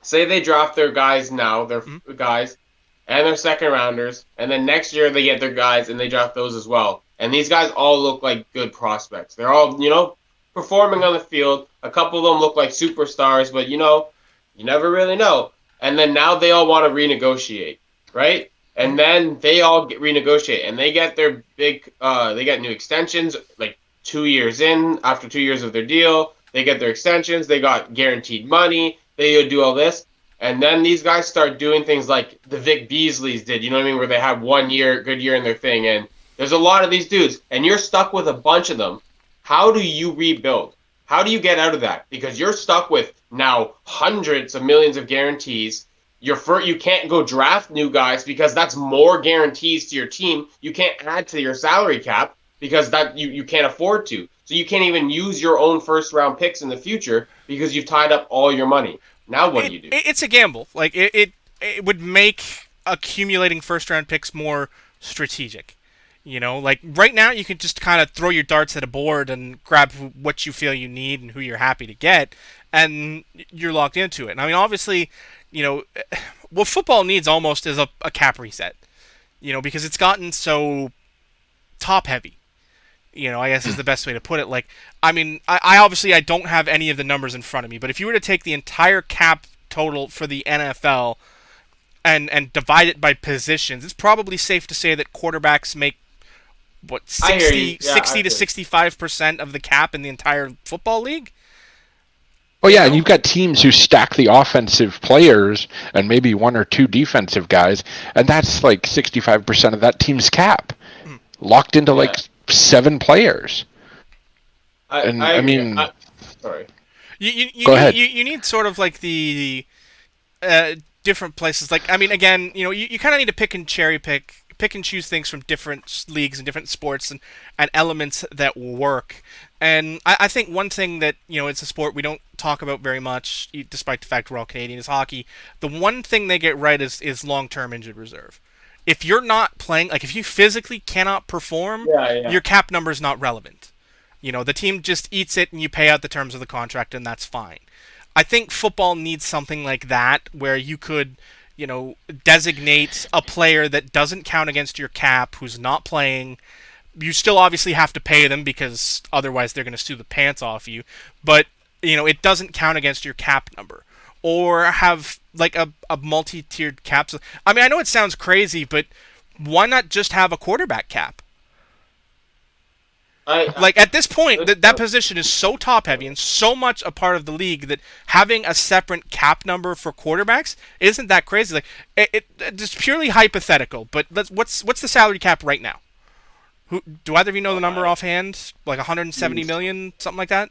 say they draft their guys now, their Mhm. guys, and their second rounders, and then next year they get their guys and they draft those as well. And these guys all look like good prospects. They're all performing on the field. A couple of them look like superstars, but you never really know. And then now they all want to renegotiate, right? And then they all renegotiate, and they get their they get new extensions like 2 years in. After 2 years of their deal, they get their extensions. They got guaranteed money. They do all this, and then these guys start doing things like the Vic Beasleys did. You know what I mean? Where they have 1 year, good year in their thing, and there's a lot of these dudes, and you're stuck with a bunch of them. How do you rebuild? How do you get out of that? Because you're stuck with now hundreds of millions of guarantees. You can't go draft new guys because that's more guarantees to your team. You can't add to your salary cap because that you can't afford to. So you can't even use your own first round picks in the future because you've tied up all your money. Now what do you do? It's a gamble. Like it would make accumulating first round picks more strategic. Like right now you can just kind of throw your darts at a board and grab what you feel you need and who you're happy to get, and you're locked into it. And I mean, obviously, you know, what football needs almost is a cap reset. Because it's gotten so top heavy. I guess is the best way to put it. Like, I mean, I obviously I don't have any of the numbers in front of me, but if you were to take the entire cap total for the NFL and divide it by positions, it's probably safe to say that quarterbacks make what I hear you. 60, Yeah, 60 I to hear you. 65% of the cap in the entire football league. Oh You yeah, and know, you've got teams who stack the offensive players and maybe one or two defensive guys, and that's like 65% of that team's cap, Mm. locked into like Yeah, 7 players. And I I agree. mean, Sorry. you go need ahead. you need sort of like the different places. Like, I mean, again, you kind of need to pick and choose things from different leagues and different sports and elements that work. And I think one thing that, it's a sport we don't talk about very much, despite the fact we're all Canadian, is hockey. The one thing they get right is long-term injured reserve. If you're not playing, like if you physically cannot perform, Yeah, yeah. your cap number is not relevant. The team just eats it and you pay out the terms of the contract, and that's fine. I think football needs something like that where you could, designate a player that doesn't count against your cap, who's not playing. You still obviously have to pay them because otherwise they're going to sue the pants off you. But, it doesn't count against your cap number. Or have like a multi-tiered cap. I mean, I know it sounds crazy, but why not just have a quarterback cap? I Like at this point, Good that stuff. position is so top heavy and so much a part of the league that having a separate cap number for quarterbacks isn't that crazy. Like it's purely hypothetical. But what's the salary cap right now? Who do either of you know the Oh, number offhand? Like 170 Jeez. million, something like that.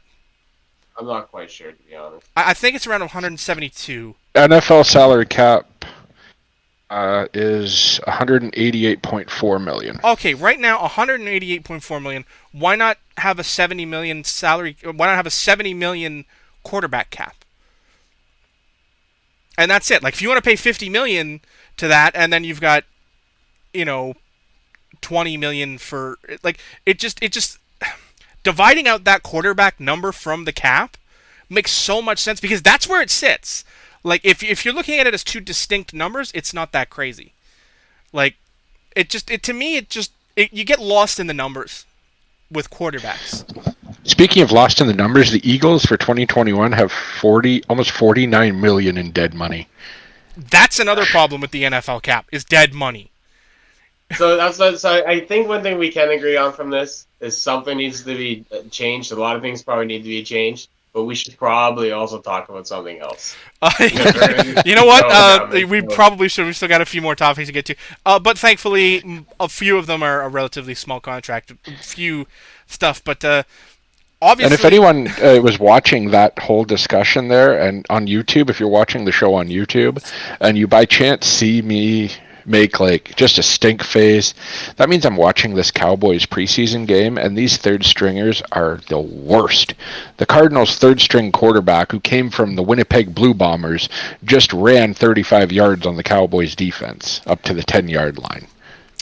I'm not quite sure, to be honest. I think it's around 172. NFL salary cap is 188.4 million. Okay, right now 188.4 million. Why not have a 70 million salary? Why not have a 70 million quarterback cap? And that's it. Like if you want to pay 50 million to that, and then you've got, you know, 20 million for like it just dividing out that quarterback number from the cap makes so much sense because that's where it sits. Like if you're looking at it as two distinct numbers, it's not that crazy. Like it to me you get lost in the numbers with quarterbacks. Speaking of lost in the numbers, the Eagles for 2021 have almost 49 million in dead money. That's another problem with the NFL cap is dead money. So I think one thing we can agree on from this is something needs to be changed. A lot of things probably need to be changed, but we should probably also talk about something else. You know what? We probably should. We've still got a few more topics to get to. But thankfully, a few of them are a relatively small contract. A few stuff. But obviously... And if anyone was watching that whole discussion there, and on YouTube, if you're watching the show on YouTube, and you by chance see me make like just a stink face, that means I'm watching this Cowboys preseason game, and these third stringers are the worst. The Cardinals' third string quarterback, who came from the Winnipeg Blue Bombers, just ran 35 yards on the Cowboys defense up to the 10-yard line.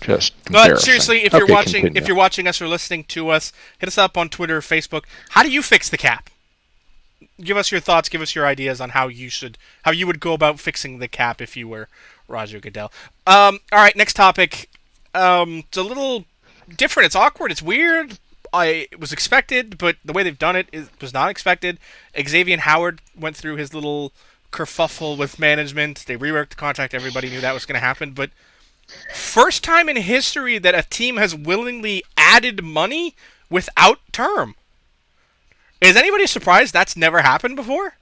Just but seriously, if you're watching, continue. if you're watching us or listening to us, hit us up on Twitter or Facebook. How do you fix the cap? Give us your thoughts. Give us your ideas on how you would go about fixing the cap if you were Roger Goodell. All right, next topic. It's a little different. It's awkward. It's weird. It was expected, but the way they've done it was not expected. Xavier Howard went through his little kerfuffle with management. They reworked the contract. Everybody knew that was going to happen, but first time in history that a team has willingly added money without term. Is anybody surprised that's never happened before?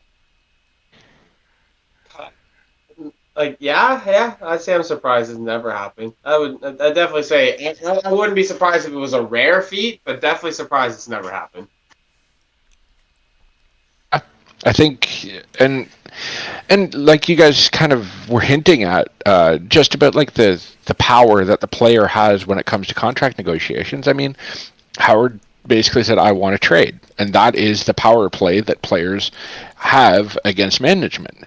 Like, yeah, I'd say I'm surprised it's never happened. I'd definitely say I wouldn't be surprised if it was a rare feat, but definitely surprised it's never happened. I think, and like you guys kind of were hinting at, just about like the power that the player has when it comes to contract negotiations. I mean, Howard basically said, "I want to trade," and that is the power play that players have against management.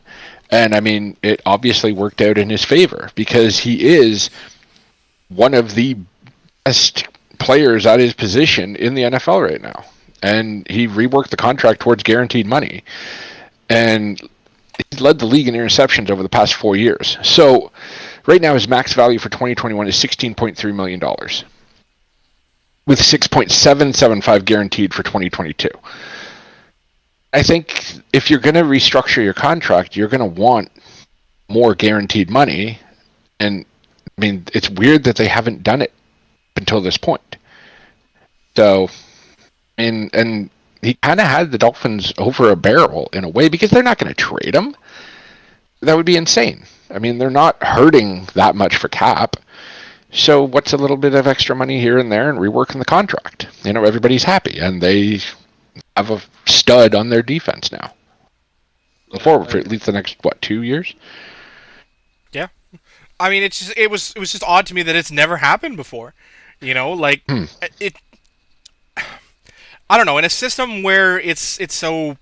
And I mean, it obviously worked out in his favor because he is one of the best players at his position in the NFL right now. And he reworked the contract towards guaranteed money. And he led the league in interceptions over the past 4 years. So right now his max value for 2021 is $16.3 million, with 6.775 guaranteed for 2022. I think if you're going to restructure your contract, you're going to want more guaranteed money. And I mean, it's weird that they haven't done it until this point. So, and he kind of had the Dolphins over a barrel in a way because they're not going to trade him. That would be insane. I mean, they're not hurting that much for cap. So what's a little bit of extra money here and there and reworking the contract? You know, everybody's happy and they have a stud on their defense now. Forward for at least the next 2 years. Yeah, I mean, it was just odd to me that it's never happened before. You know, like it. I don't know, in a system where it's so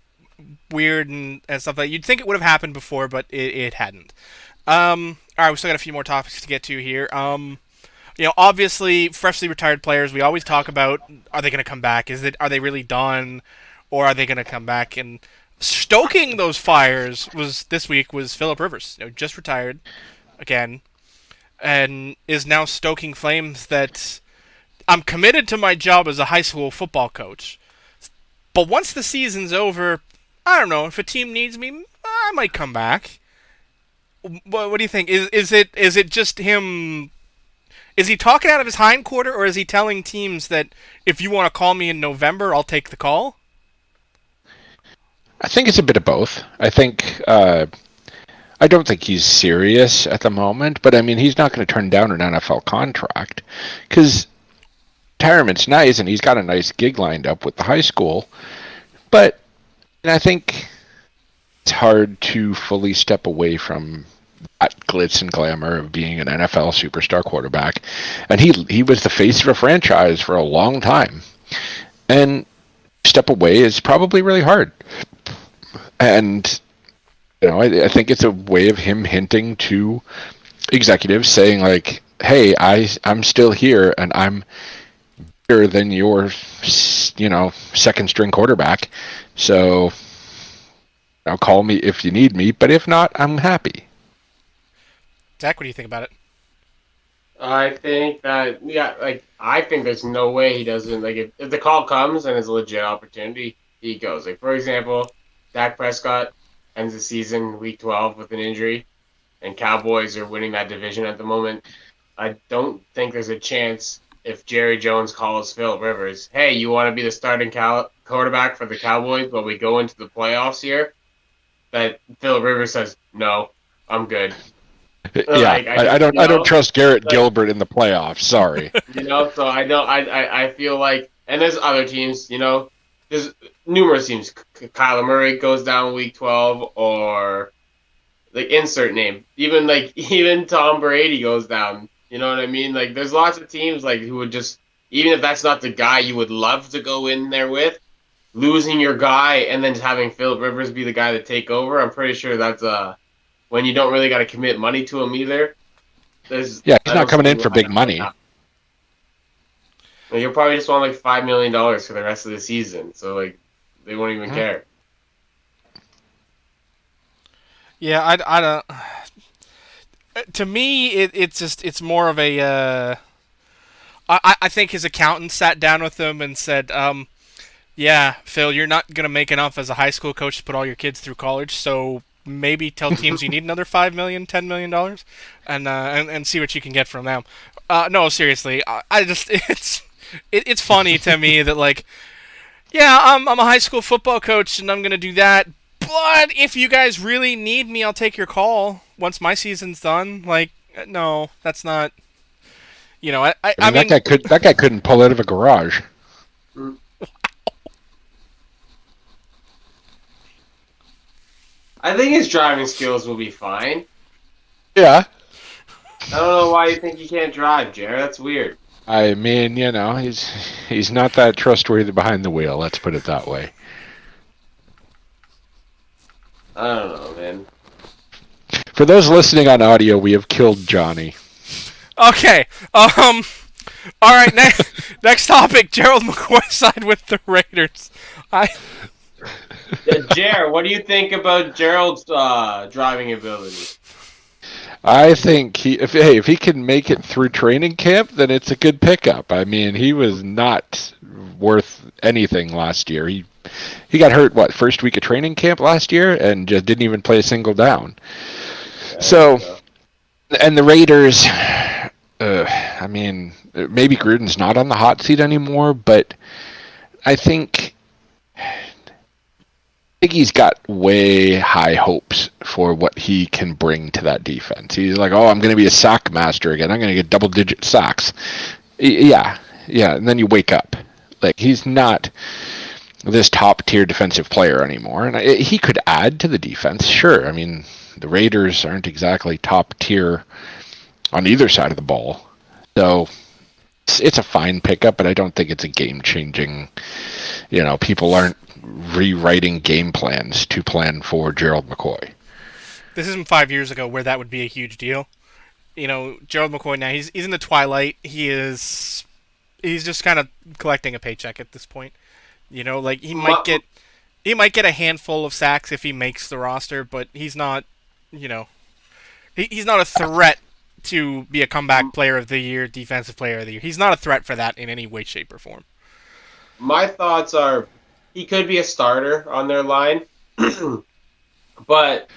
weird and stuff like that, you'd think it would have happened before, but it hadn't. All right, we still got a few more topics to get to here. You know, obviously, freshly retired players, we always talk about, are they going to come back? Are they really done? Or are they going to come back? And stoking those fires this week was Phillip Rivers, you know, just retired again, and is now stoking flames that I'm committed to my job as a high school football coach. But once the season's over, I don't know, if a team needs me, I might come back. What do you think? Is it just him? Is he talking out of his hindquarter, or is he telling teams that if you want to call me in November, I'll take the call? I think it's a bit of both. I think I don't think he's serious at the moment, but I mean, he's not going to turn down an NFL contract because retirement's nice, and he's got a nice gig lined up with the high school. But I think it's hard to fully step away from that glitz and glamour of being an NFL superstar quarterback. And he was the face of a franchise for a long time. And step away is probably really hard. And I think it's a way of him hinting to executives saying like, "Hey, I'm still here, and I'm better than your second string quarterback. So call me if you need me, but if not, I'm happy." Zach, what do you think about it? I think that I think there's no way he doesn't if the call comes and it's a legit opportunity, he goes. Like for example, Dak Prescott ends the season week 12 with an injury, and Cowboys are winning that division at the moment. I don't think there's a chance if Jerry Jones calls Phillip Rivers, "Hey, you want to be the starting quarterback for the Cowboys while we go into the playoffs here?" That Phillip Rivers says, "No, I'm good." Yeah, I don't trust Garrett Gilbert in the playoffs. Sorry. So I feel like, and there's other teams, there's numerous teams. Kyler Murray goes down week 12, or like insert name. Even Tom Brady goes down. You know what I mean? Like there's lots of teams who would just, even if that's not the guy you would love to go in there with, losing your guy and then just having Phillip Rivers be the guy to take over. I'm pretty sure that's when you don't really got to commit money to him either. He's not coming in for big money. You'll probably just want $5 million for the rest of the season, so they won't even care. Yeah, I don't. To me, it's more of a. I think his accountant sat down with him and said, "Yeah, Phil, you're not gonna make enough as a high school coach to put all your kids through college, so maybe tell teams you need another $5 million, $10 million, and see what you can get from them." No, seriously, I just it's funny to me that yeah, I'm a high school football coach and I'm gonna do that, but if you guys really need me, I'll take your call once my season's done. No, that's not. I mean, that guy couldn't pull out of a garage. I think his driving skills will be fine. Yeah. I don't know why you think he can't drive, Jared. That's weird. I mean, he's not that trustworthy behind the wheel. Let's put it that way. I don't know, man. For those listening on audio, we have killed Johnny. Okay. All right. Next topic. Gerald McCoy signed with the Raiders. Jared, what do you think about Gerald's driving ability? I think if he can make it through training camp, then it's a good pickup. I mean, he was not worth anything last year. He got hurt first week of training camp last year and just didn't even play a single down. So, and the Raiders, I mean, maybe Gruden's not on the hot seat anymore, but I think he's got way high hopes for what he can bring to that defense. He's like, "Oh, I'm going to be a sack master again. I'm going to get double-digit sacks." Yeah, and then you wake up. He's not this top-tier defensive player anymore, and he could add to the defense, sure. I mean, the Raiders aren't exactly top-tier on either side of the ball. So it's a fine pickup, but I don't think it's a game-changing. People aren't rewriting game plans to plan for Gerald McCoy. This isn't 5 years ago where that would be a huge deal. Gerald McCoy now, he's in the twilight. He's just kind of collecting a paycheck at this point. He might get a handful of sacks if he makes the roster, but he's not, he's not a threat to be a comeback player of the year, defensive player of the year. He's not a threat for that in any way, shape, or form. My thoughts are he could be a starter on their line, but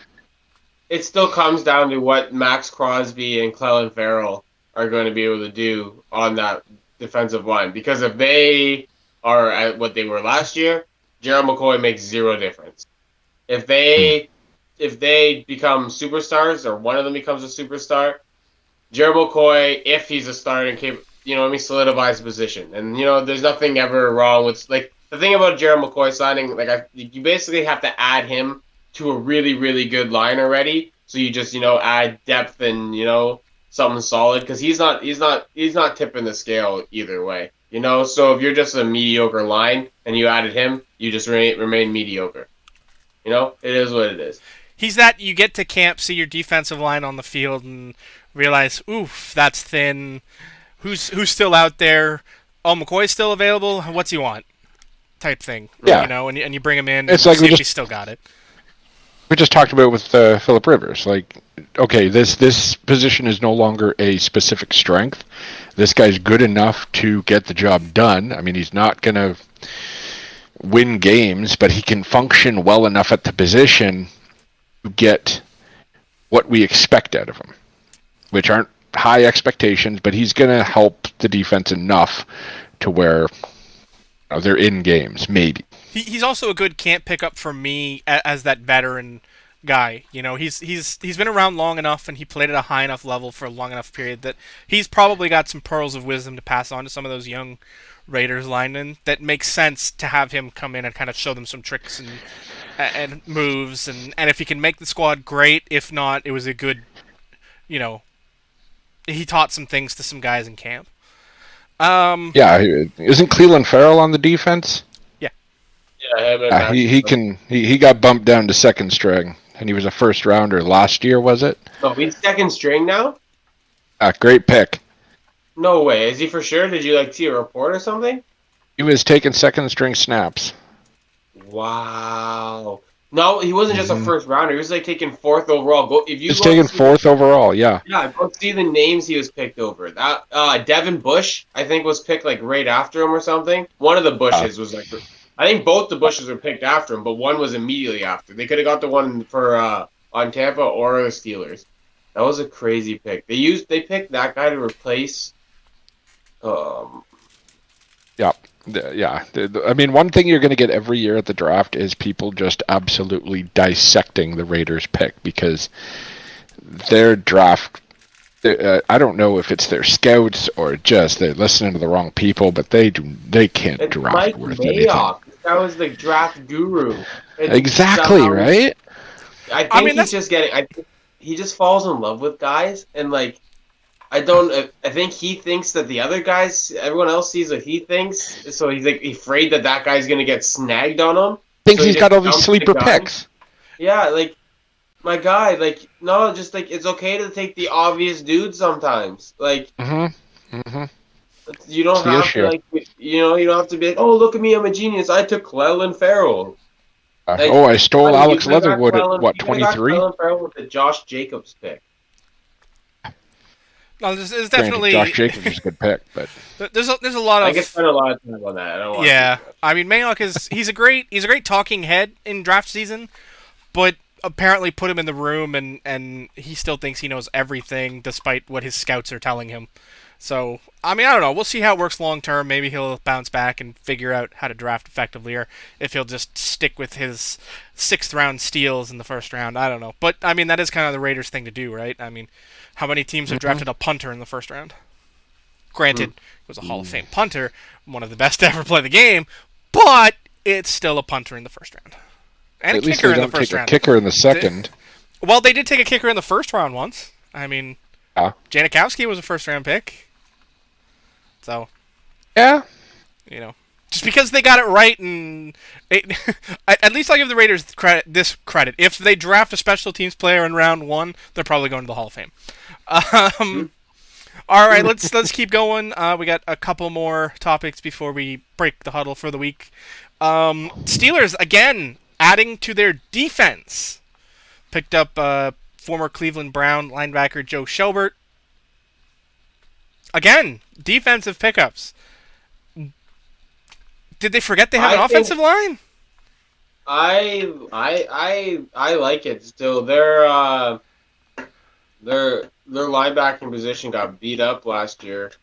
it still comes down to what Max Crosby and Clelin Ferrell are going to be able to do on that defensive line. Because if they are at what they were last year, Gerald McCoy makes zero difference. If they become superstars, or one of them becomes a superstar, Gerald McCoy, if he's a starting solidifies the position. And there's nothing ever wrong with like the thing about Gerald McCoy signing. Like you basically have to add him to a really really good line already. So you just add depth and something solid because he's not tipping the scale either way. So if you're just a mediocre line and you added him, you just remain mediocre. It is what it is. He's that you get to camp, see your defensive line on the field, and realize, oof, that's thin. Who's still out there? Oh, McCoy's still available. What's he want? Type thing. Yeah. And you bring him in. It's and like see if he's still got it. We just talked about with Phillip Rivers. Like, okay, this position is no longer a specific strength. This guy's good enough to get the job done. I mean, he's not going to win games, but he can function well enough at the position to get what we expect out of him, which aren't high expectations, but he's going to help the defense enough to where they're in games, maybe. He's also a good camp pickup for me as that veteran guy. He's been around long enough and he played at a high enough level for a long enough period that he's probably got some pearls of wisdom to pass on to some of those young Raiders linemen that makes sense to have him come in and kind of show them some tricks and moves and if he can make the squad, great. If not, it was a good, he taught some things to some guys in camp. Yeah, isn't Cleveland Farrell on the defense? Yeah, he got bumped down to second string, and he was a first rounder last year, was it? No, he's second string now. Great pick. No way, is he for sure? Did you see a report or something? He was taking second string snaps. Wow. No, he wasn't just a first rounder. He was taking fourth overall. He's taking fourth overall. Yeah. Yeah, go see the names he was picked over. That Devin Bush, I think, was picked right after him or something. One of the Bushes was I think both the Bushes were picked after him, but one was immediately after. They could have got the one for on Tampa or the Steelers. That was a crazy pick. They picked that guy to replace. Yeah. Yeah. I mean, one thing you're going to get every year at the draft is people just absolutely dissecting the Raiders pick because their draft. I don't know if it's their scouts or just they're listening to the wrong people, but they can't it's draft Mike worth Mayock. That was the draft guru. Exactly, right? I think he's just getting. He just falls in love with guys, and I think he thinks that the other guys, everyone else sees what he thinks, so he's afraid that guy's gonna get snagged on him. Thinks so he's got all these sleeper picks. Yeah, my guy, no, just it's okay to take the obvious dude sometimes. You don't have to you don't have to be oh, look at me, I'm a genius. I took Cleveland Farrell. I stole Alex Leatherwood at what, 23? Cleveland Farrell with the Josh Jacobs pick. No, there's definitely Josh Jacobs is a good pick, but there's a lot of. I guess spend a lot of time on that. Yeah, I mean Mayock he's a great talking head in draft season, but apparently put him in the room and he still thinks he knows everything despite what his scouts are telling him. So, I mean, I don't know. We'll see how it works long term. Maybe he'll bounce back and figure out how to draft effectively, or if he'll just stick with his 6th round steals in the first round. I don't know. But, I mean, that is kind of the Raiders thing to do, right? I mean, how many teams have drafted a punter in the first round? Granted, it was a Hall of Fame punter, one of the best to ever play the game, but it's still a punter in the first round. And at a least kicker they in the don't first take round. a kicker in the second. Well, they did take a kicker in the first round once. I mean, Janikowski was a first-round pick. So, yeah, just because they got it right, and at least I'll give the Raiders this credit. If they draft a special teams player in round 1, they're probably going to the Hall of Fame. All right, let's keep going. We got a couple more topics before we break the huddle for the week. Steelers again adding to their defense. Picked up former Cleveland Brown linebacker Joe Schobert. Again, defensive pickups. Did they forget they have an offensive line? I like it still. Their linebacking position got beat up last year,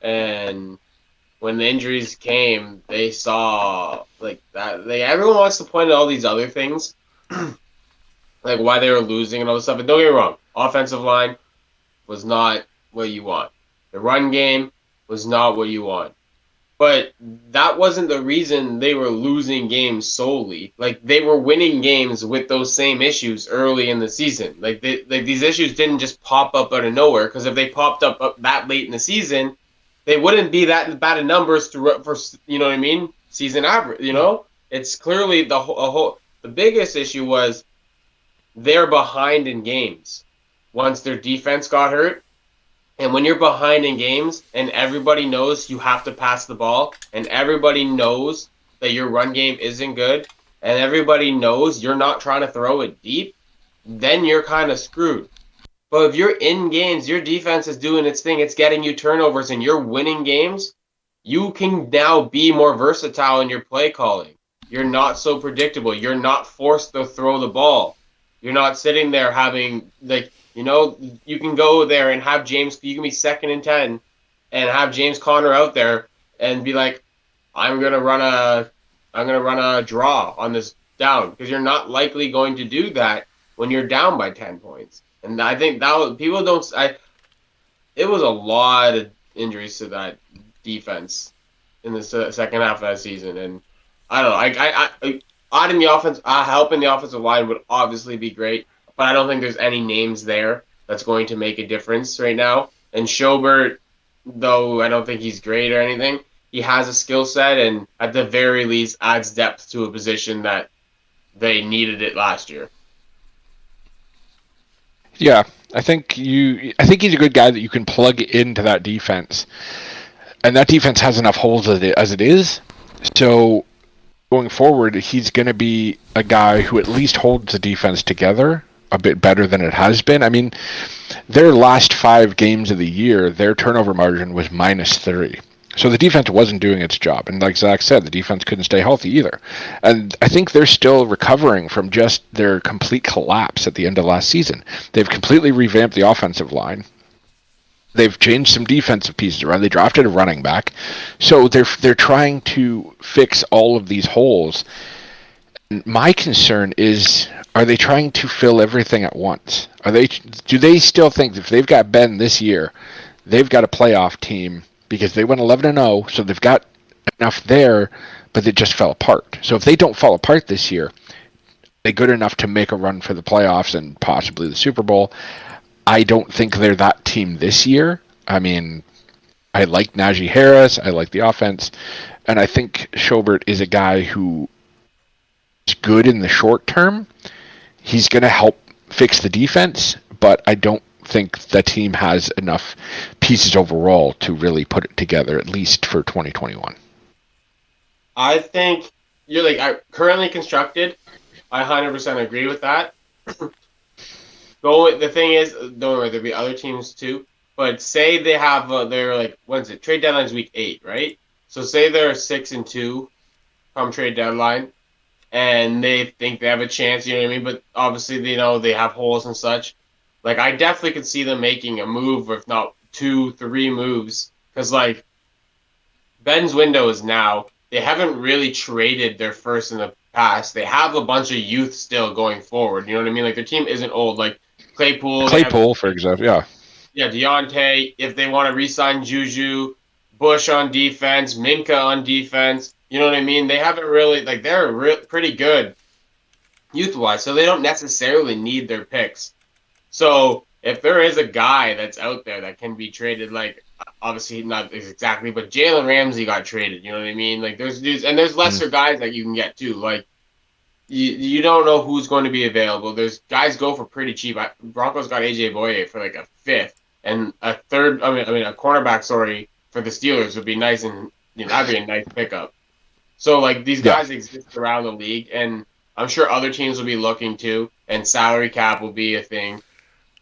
and when the injuries came, they saw that. Everyone wants to point out all these other things, like why they were losing and all this stuff. And don't get me wrong, offensive line was not what you want. The run game was not what you want. But that wasn't the reason they were losing games solely. Like they were winning games with those same issues early in the season. Like these issues didn't just pop up out of nowhere. Because if they popped up that late in the season, they wouldn't be that bad of numbers for you know what I mean, season average. You Hmm. know, it's clearly the biggest issue was they're behind in games. Once their defense got hurt, and when you're behind in games and everybody knows you have to pass the ball and everybody knows that your run game isn't good and everybody knows you're not trying to throw it deep, then you're kind of screwed. But if you're in games, your defense is doing its thing, it's getting you turnovers and you're winning games, you can now be more versatile in your play calling. You're not so predictable. You're not forced to throw the ball. You're not sitting there having like you can go there and have James. You can be 2nd and 10, and have James Conner out there and be like, I'm gonna run a, I'm gonna run a draw on this down because you're not likely going to do that when you're down by 10 points. And I think that was, people don't. It was a lot of injuries to that defense in the second half of that season, and I don't know. Adding the offense, helping the offensive line would obviously be great, but I don't think there's any names there that's going to make a difference right now. And Schobert, though I don't think he's great or anything, he has a skill set, and at the very least adds depth to a position that they needed it last year. Yeah, I think he's a good guy that you can plug into that defense, and that defense has enough holes as it is. So going forward, he's going to be a guy who at least holds the defense together a bit better than it has been. I mean, their last 5 games of the year, their turnover margin was -3. So the defense wasn't doing its job. And like Zach said, the defense couldn't stay healthy either. And I think they're still recovering from just their complete collapse at the end of last season. They've completely revamped the offensive line. They've changed some defensive pieces around. They drafted a running back. So they're trying to fix all of these holes. My concern is, are they trying to fill everything at once? Do they still think that if they've got Ben this year, they've got a playoff team because they went 11-0, so they've got enough there, but it just fell apart. So if they don't fall apart this year, they good enough to make a run for the playoffs and possibly the Super Bowl. I don't think they're that team this year. I mean, I like Najee Harris, I like the offense, and I think Schobert is a guy who is good in the short term. He's going to help fix the defense, but I don't think the team has enough pieces overall to really put it together, at least for 2021. I think you're currently constructed. I 100% agree with that. The thing is, don't worry, there'll be other teams too. But say they have, they're like, when's it? Trade deadline's week 8, right? So say they're 6-2 come trade deadline, and they think they have a chance. You know what I mean? But obviously, they have holes and such. Like I definitely could see them making a move, if not 2, 3 moves, because like Ben's window is now. They haven't really traded their first in the past. They have a bunch of youth still going forward. You know what I mean? Like their team isn't old. Like Claypool, they have Claypool, for example, yeah. Deontay. If they want to re-sign Juju, Bush on defense, Minka on defense. You know what I mean? They haven't really they're pretty good youth-wise, so they don't necessarily need their picks. So if there is a guy that's out there that can be traded, like obviously not exactly, but Jalen Ramsey got traded. You know what I mean? Like there's dudes, and there's lesser guys that you can get too. Like you don't know who's going to be available. There's guys go for pretty cheap. Broncos got AJ Boye for like a fifth and a third. I mean a cornerback. Sorry, for the Steelers would be nice, and that'd be a nice pickup. So like these Yeah. guys exist around the league, and I'm sure other teams will be looking too, and salary cap will be a thing.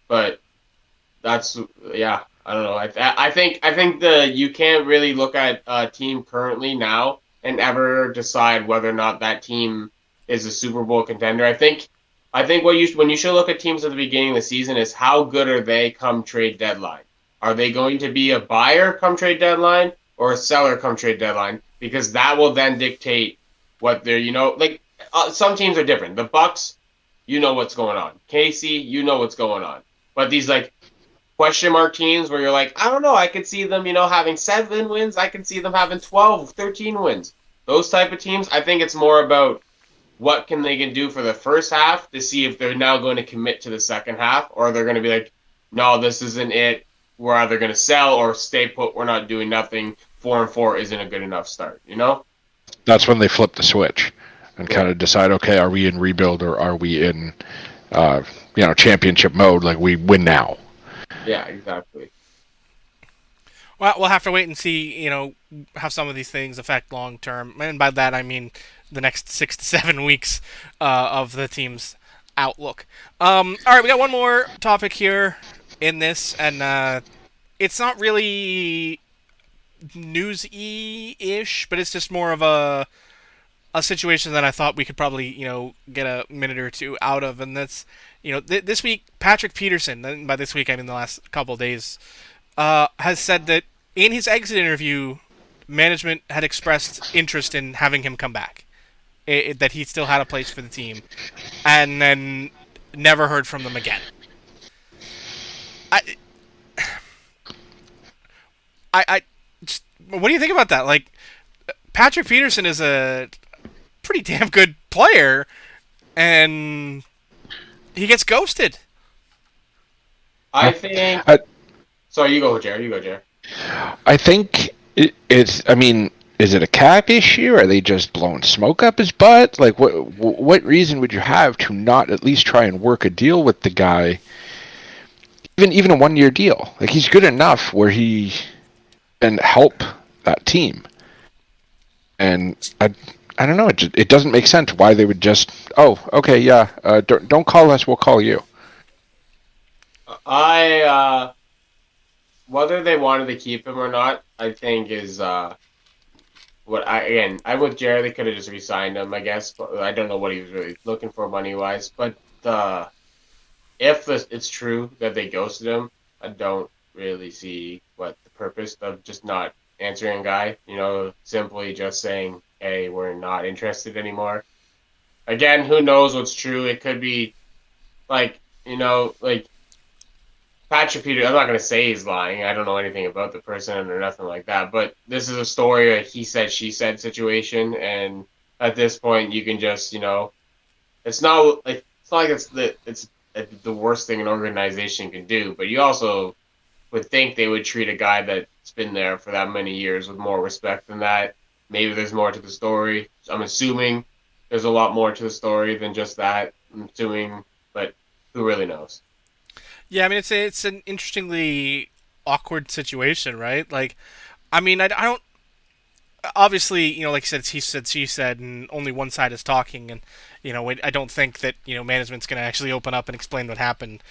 But that's yeah. I don't know. I think you can't really look at a team currently now and ever decide whether or not that team is a Super Bowl contender. I think when you should look at teams at the beginning of the season is how good are they come trade deadline. Are they going to be a buyer come trade deadline or a seller come trade deadline? Because that will then dictate what they're some teams are different. The Bucks, you know what's going on. Casey, you know what's going on. But these question mark teams where you're like, I don't know, I could see them, having 7 wins. I could see them having 12, 13 wins. Those type of teams, I think it's more about what they can do for the first half to see if they're now going to commit to the second half, or they're going to be like, no, this isn't it. We're either going to sell or stay put. We're not doing nothing. 4-4 isn't a good enough start, That's when they flip the switch and Yeah. kind of decide, okay, are we in rebuild or are we in, championship mode? Like we win now. Yeah, exactly. Well, we'll have to wait and see, how some of these things affect long term. And by that, I mean the next 6 to 7 weeks of the team's outlook. All right, we got one more topic here in this, and it's not really newsy ish, but it's just more of a situation that I thought we could probably, get a minute or two out of. And that's, this week, Patrick Peterson, and by this week, I mean the last couple of days, has said that in his exit interview, management had expressed interest in having him come back, that he still had a place for the team, and then never heard from them again. I, I just, what do you think about that? Like, Patrick Peterson is a pretty damn good player, and he gets ghosted. I think. I, So you go, Jared. You go, Jared. I think it's. I mean, is it a cap issue? Are they just blowing smoke up his butt? Like, what reason would you have to not at least try and work a deal with the guy? Even a 1 year deal. Like he's good enough where he can help that team. And I don't know. It doesn't make sense why they would just. Oh, okay, yeah. Don't call us. We'll call you. I whether they wanted to keep him or not, I think is I'm with Jared. They could have just re-signed him, I guess. But I don't know what he was really looking for money wise. But if it's true that they ghosted him, I don't really see what the purpose of just not answering a guy. Simply just saying, "Hey, we're not interested anymore." Again, who knows what's true? It could be like Patrick Peter. I'm not gonna say he's lying. I don't know anything about the person or nothing like that. But this is a story, a he said, she said situation, and at this point, you can just, it's the worst thing an organization can do. But you also would think they would treat a guy that's been there for that many years with more respect than that. Maybe there's more to the story. I'm assuming there's a lot more to the story than just that. I'm assuming, but who really knows? Yeah, I mean it's an interestingly awkward situation, right? Like, I mean, I don't obviously, like I said, it's he said, she said, and only one side is talking, and I don't think that management's going to actually open up and explain what happened.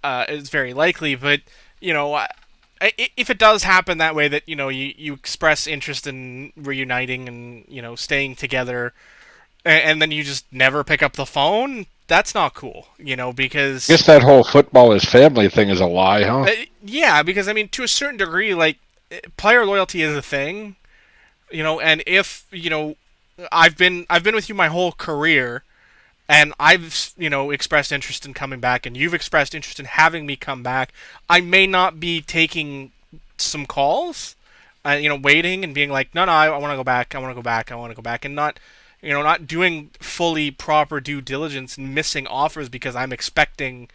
It's very likely, but if it does happen that way, that you express interest in reuniting and staying together, and then you just never pick up the phone, that's not cool. I Because guess that whole football is family thing is a lie, huh? yeah, because I mean, to a certain degree, like player loyalty is a thing, and if I've been with you my whole career, and I've expressed interest in coming back, and you've expressed interest in having me come back. I may not be taking some calls, waiting and being like, no, I want to go back, I want to go back, I want to go back, and not doing fully proper due diligence and missing offers because I'm expecting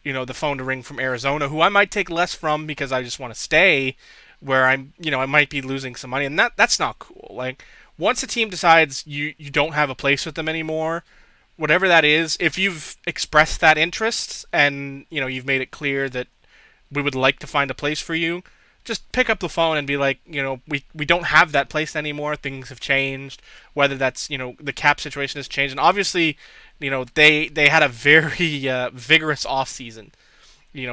the phone to ring from Arizona, who I might take less from because I just want to stay, where I might be losing some money, and that's not cool. Like, once a team decides you don't have a place with them anymore, whatever that is, if you've expressed that interest and you've made it clear that we would like to find a place for you, just pick up the phone and be like, we don't have that place anymore. Things have changed. Whether that's the cap situation has changed, and obviously, they had a very vigorous off season.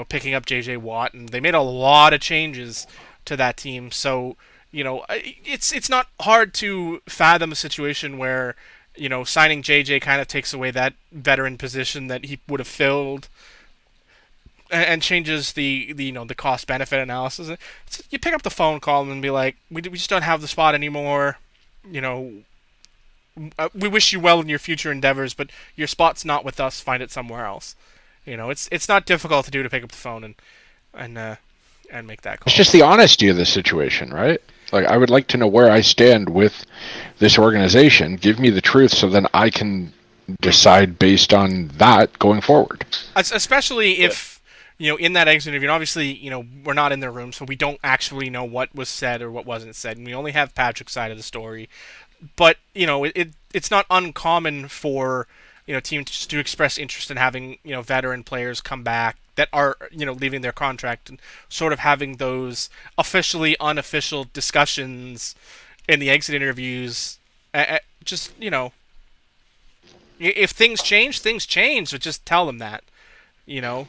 Picking up J.J. Watt, and they made a lot of changes to that team. So it's not hard to fathom a situation where signing JJ kind of takes away that veteran position that he would have filled, and changes the cost benefit analysis. So you pick up the phone, call them, and be like, we just don't have the spot anymore. You know, we wish you well in your future endeavors, but your spot's not with us. Find it somewhere else. It's not difficult to do, to pick up the phone and make that It's call. just the honesty of the situation, right? Like, I would like to know where I stand with this organization. Give me the truth so then I can decide based on that going forward. Especially if in that exit interview, and obviously we're not in their room, so we don't actually know what was said or what wasn't said, and we only have Patrick's side of the story. But it's not uncommon for teams to express interest in having veteran players come back that are leaving their contract, and sort of having those officially unofficial discussions in the exit interviews. Just if things change, things change, but just tell them that. You know,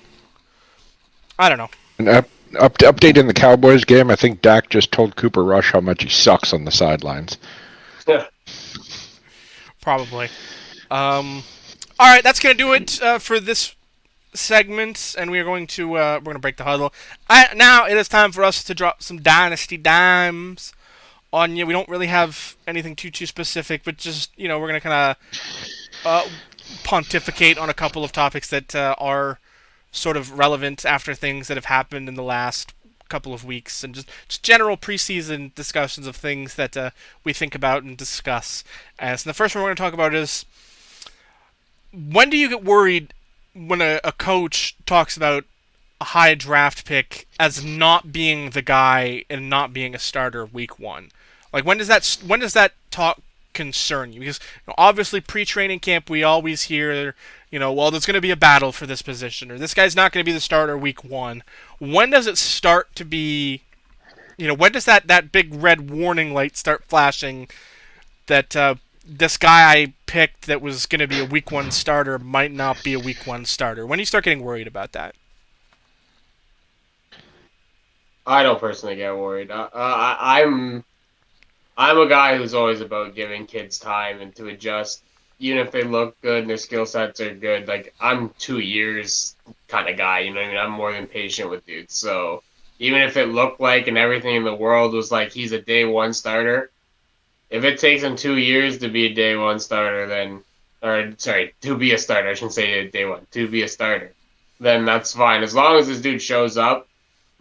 I don't know. And update in the Cowboys game, I think Dak just told Cooper Rush how much he sucks on the sidelines. Probably. All right, that's gonna do it for this segment, and we are going to we're gonna break the huddle. Now it is time for us to drop some Dynasty dimes on you. We don't really have anything too specific, but just we're gonna kind of pontificate on a couple of topics that are sort of relevant after things that have happened in the last couple of weeks, and just general preseason discussions of things that we think about and discuss. So the first one we're going to talk about is, when do you get worried when a coach talks about a high draft pick as not being the guy and not being a starter week one? Like, when does that talk concern you? Because obviously pre-training camp we always hear well, there's going to be a battle for this position, or this guy's not going to be the starter week one. When does it start to be, when does that big red warning light start flashing that this guy I picked that was going to be a week one starter might not be a week one starter? When do you start getting worried about that? I don't personally get worried. I'm a guy who's always about giving kids time and to adjust, even if they look good and their skill sets are good. Like, I'm 2 years kind of guy, you know what I mean? I'm more than patient with dudes. So even if it looked like and everything in the world was like he's a day one starter, if it takes him 2 years to be a day one starter, then, or sorry, to be a starter, I shouldn't say day one, to be a starter, then that's fine. As long as this dude shows up.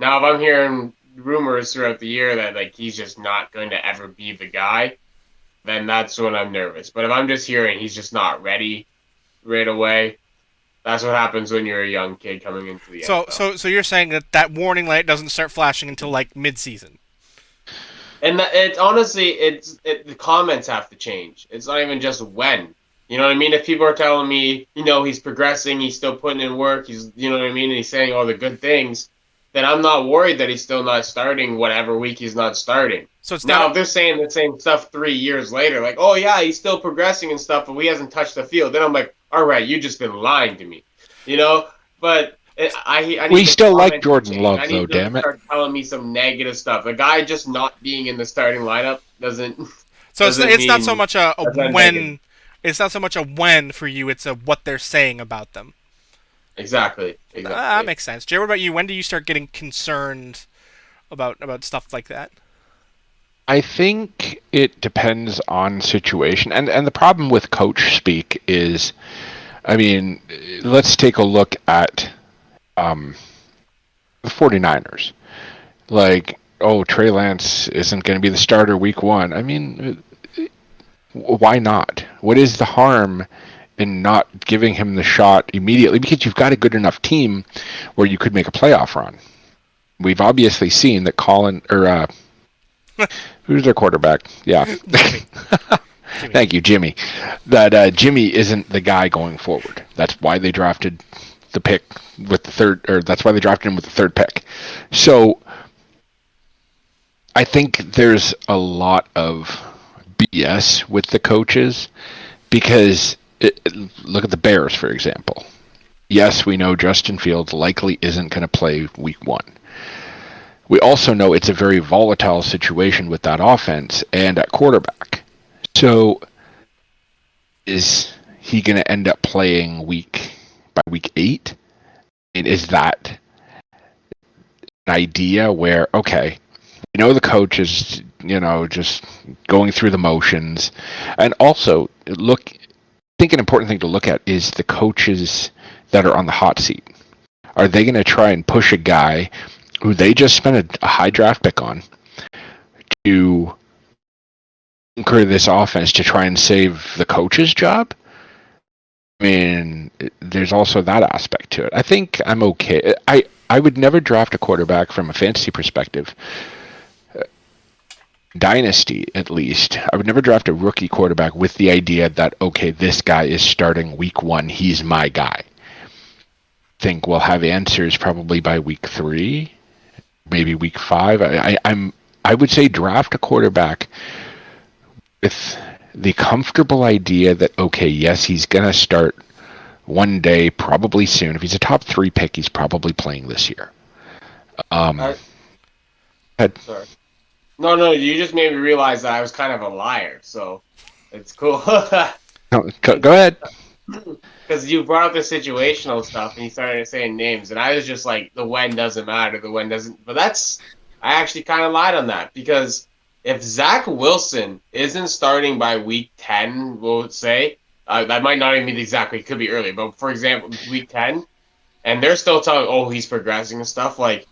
Now, if I'm hearing rumors throughout the year that like he's just not going to ever be the guy, then that's when I'm nervous. But if I'm just hearing he's just not ready right away, that's what happens when you're a young kid coming into the NFL. So you're saying that warning light doesn't start flashing until like mid-season? And it's honestly, the comments have to change. It's not even just when. You know what I mean? If people are telling me, he's progressing, he's still putting in work, he's, you know what I mean, and he's saying all the good things, then I'm not worried that he's still not starting whatever week he's not starting. So it's Now, not. if they're saying the same stuff 3 years later, like, oh yeah, he's still progressing and stuff, but he hasn't touched the field, then I'm like, all right, you just been lying to me, But I need We the still like comments to Jordan change. Love, I though, need them damn to it. start telling me some negative stuff. A guy just not being in the starting lineup doesn't So it's not so mean much a that's not negative. when. It's not so much a when for you. It's a what they're saying about them. Exactly, That exactly. makes sense. Jay, what about you? When do you start getting concerned about stuff like that? I think it depends on situation. And the problem with coach speak is, I mean, let's take a look at the 49ers. Like, oh, Trey Lance isn't going to be the starter week one. I mean, why not? What is the harm in not giving him the shot immediately? Because you've got a good enough team where you could make a playoff run. We've obviously seen that Colin, or who's their quarterback? Yeah. Jimmy. Thank you, Jimmy. That Jimmy isn't the guy going forward. That's why they drafted the pick with the third, or that's why they drafted him with the third pick. So I think there's a lot of BS with the coaches because look at the Bears, for example. Yes, we know Justin Fields likely isn't going to play week one. We also know it's a very volatile situation with that offense and at quarterback. So is he going to end up playing by week 8? And is that an idea where, okay, the coach is, just going through the motions. And also, I think an important thing to look at is the coaches that are on the hot seat. Are they going to try and push a guy who they just spent a high draft pick on to anchor this offense to try and save the coach's job. I mean, there's also that aspect to it. I think I'm okay. I would never draft a quarterback from a fantasy perspective. Dynasty, at least. I would never draft a rookie quarterback with the idea that, okay, this guy is starting week 1. He's my guy. I think we'll have answers probably by week 3, maybe week 5. I would say draft a quarterback with the comfortable idea that, okay, yes, he's going to start one day, probably soon. If he's a top 3 pick, he's probably playing this year. Sorry. No, you just made me realize that I was kind of a liar, so it's cool. No, go ahead. Because you brought up the situational stuff and you started saying names, and I was just like, the when doesn't matter, the when doesn't. But I actually kind of lied on that, because if Zach Wilson isn't starting by week 10, we'll say, that might not even be exactly, it could be early, but for example, week 10, and they're still telling, oh, he's progressing and stuff, like,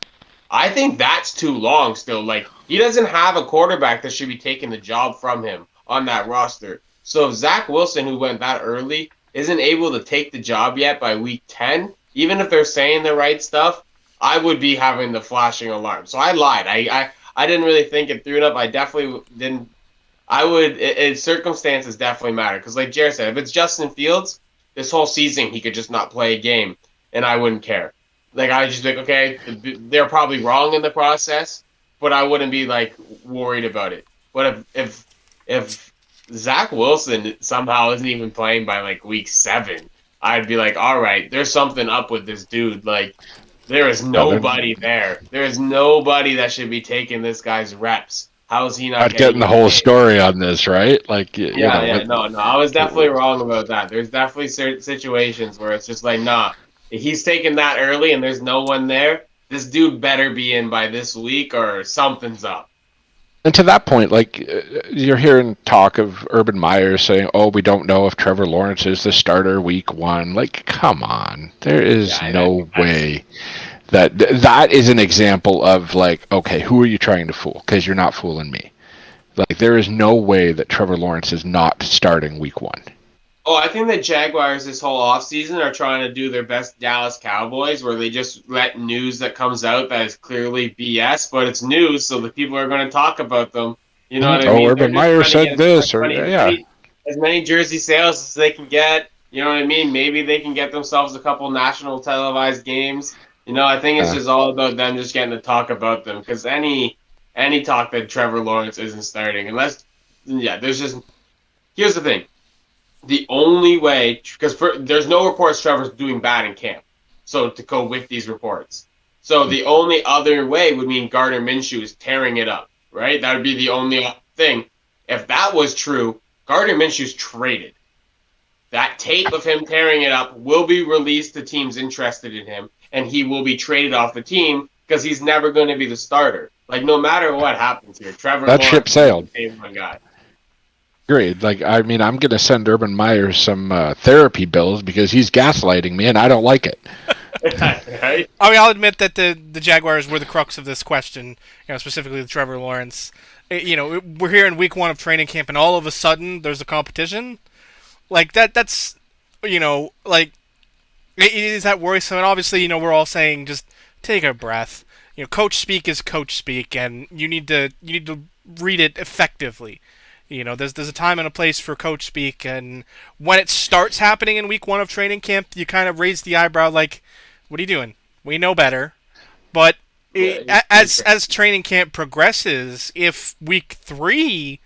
I think that's too long still. Like, he doesn't have a quarterback that should be taking the job from him on that roster. So if Zach Wilson, who went that early, isn't able to take the job yet by week 10, even if they're saying the right stuff, I would be having the flashing alarm. So I lied. I didn't really think it through enough. I definitely didn't. Circumstances definitely matter. Because like Jared said, if it's Justin Fields, this whole season he could just not play a game, and I wouldn't care. Like, I'd just be like, okay, they're probably wrong in the process, but I wouldn't be, like, worried about it. But if Zach Wilson somehow isn't even playing by, like, week 7, I'd be like, all right, there's something up with this dude. Like, there is nobody there. There is nobody that should be taking this guy's reps. How is he not getting the whole story on this, right? Like, no, I was definitely wrong about that. There's definitely certain situations where it's just like, nah. If he's taking that early and there's no one there, this dude better be in by this week or something's up. And to that point, like, you're hearing talk of Urban Meyer saying, oh, we don't know if Trevor Lawrence is the starter week 1. Like, come on. There is no way that is an example of, like, okay, who are you trying to fool? Because you're not fooling me. Like, there is no way that Trevor Lawrence is not starting week 1. Oh, I think the Jaguars this whole offseason are trying to do their best Dallas Cowboys, where they just let news that comes out that is clearly BS, but it's news, so the people are going to talk about them. You know what I mean? Urban Meyer said this, or yeah. As many jersey sales as they can get. You know what I mean? Maybe they can get themselves a couple national televised games. You know, I think it's just all about them just getting to talk about them, because any talk that Trevor Lawrence isn't starting, unless, there's just, here's the thing. The only way, because there's no reports Trevor's doing bad in camp, so to go with these reports. So the only other way would mean Gardner Minshew is tearing it up, right? That would be the only thing. If that was true, Gardner Minshew's traded. That tape of him tearing it up will be released to teams interested in him, and he will be traded off the team because he's never going to be the starter. Like, no matter what happens here, Trevor Lawrence ship sailed. Is one guy. Agreed. Like, I mean, I'm going to send Urban Meyer some therapy bills because he's gaslighting me, and I don't like it. Right? I mean, I'll admit that the Jaguars were the crux of this question, specifically the Trevor Lawrence. We're here in week 1 of training camp, and all of a sudden there's a competition. Like, that's, like, is that worrisome? And obviously, we're all saying just take a breath. Coach speak is coach speak, and you need to read it effectively. There's a time and a place for coach speak, and when it starts happening in week 1 of training camp, you kind of raise the eyebrow like, what are you doing? We know better. But as training camp progresses, if week 3,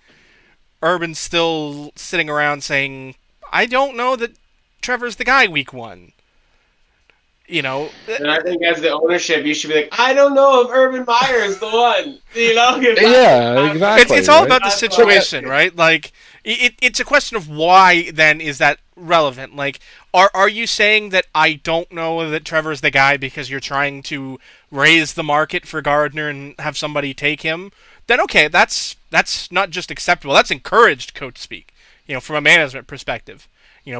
Urban's still sitting around saying, I don't know that Trevor's the guy week 1. And I think as the ownership, you should be like, I don't know if Urban Meyer is the one. Yeah, exactly. It's all about the situation, right? Like, it's a question of why, then, is that relevant? Like, are you saying that I don't know that Trevor's the guy because you're trying to raise the market for Gardner and have somebody take him? Then, okay, that's not just acceptable. That's encouraged coach speak, from a management perspective.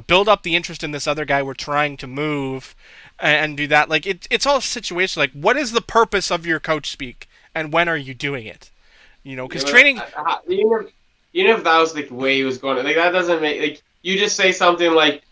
build up the interest in this other guy we're trying to move, and do that. Like it's all a situation. Like, what is the purpose of your coach speak, and when are you doing it? Because training. Even if that was the way he was going, like that doesn't make like you just say something like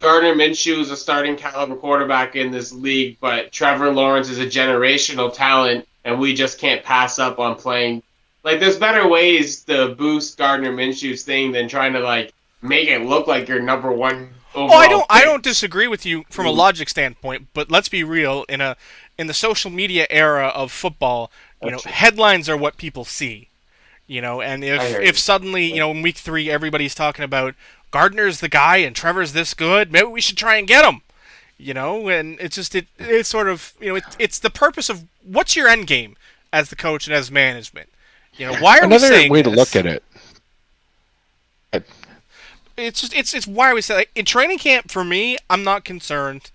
Gardner Minshew is a starting caliber quarterback in this league, but Trevor Lawrence is a generational talent, and we just can't pass up on playing. Like, there's better ways to boost Gardner Minshew's thing than trying to like make it look like you're number one Oh, I overall don't. I pick. don't disagree with you from a logic standpoint, but let's be real. In the social media era of football, That's true. headlines are what people see. And I if hear if you. suddenly in week 3 everybody's talking about Gardner's the guy and Trevor's this good, maybe we should try and get him. And it's just it's sort of it's the purpose of what's your end game as the coach and as management. Why are we Another saying way to look this? at it. It's just it's why are we saying, like, in training camp for me, I'm not concerned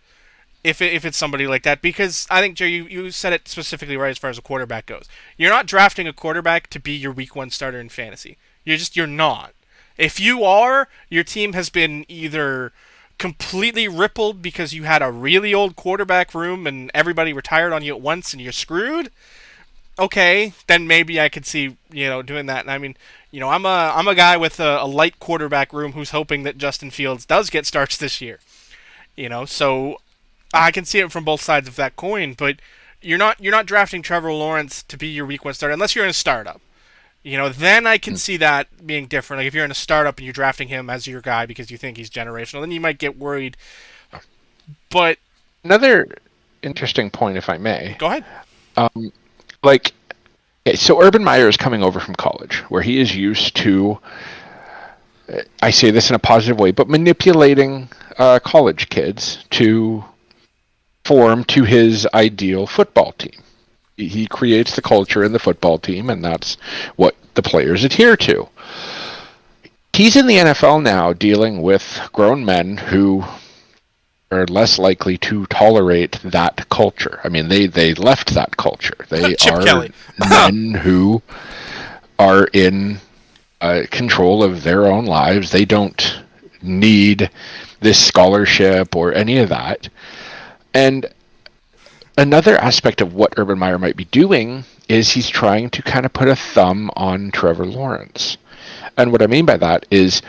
if it's somebody like that, because I think, Jerry, you said it specifically right as far as a quarterback goes. You're not drafting a quarterback to be your week 1 starter in fantasy. You're not. If you are, your team has been either completely rippled because you had a really old quarterback room and everybody retired on you at once and you're screwed. Okay, then maybe I could see doing that. And I mean, I'm a guy with a light quarterback room who's hoping that Justin Fields does get starts this year. So I can see it from both sides of that coin, but you're not drafting Trevor Lawrence to be your week 1 starter unless you're in a startup. Then I can see that being different. Like, if you're in a startup and you're drafting him as your guy because you think he's generational, then you might get worried. But Another interesting point, if I may. go ahead. Like, okay, so Urban Meyer is coming over from college, where he is used to, I say this in a positive way, but manipulating college kids to form to his ideal football team. He creates the culture in the football team, and that's what the players adhere to. He's in the NFL now dealing with grown men who are less likely to tolerate that culture. I mean, they left that culture. They Chip are Kelly. men who are in control of their own lives. They don't need this scholarship or any of that. And another aspect of what Urban Meyer might be doing is he's trying to kind of put a thumb on Trevor Lawrence. And what I mean by that is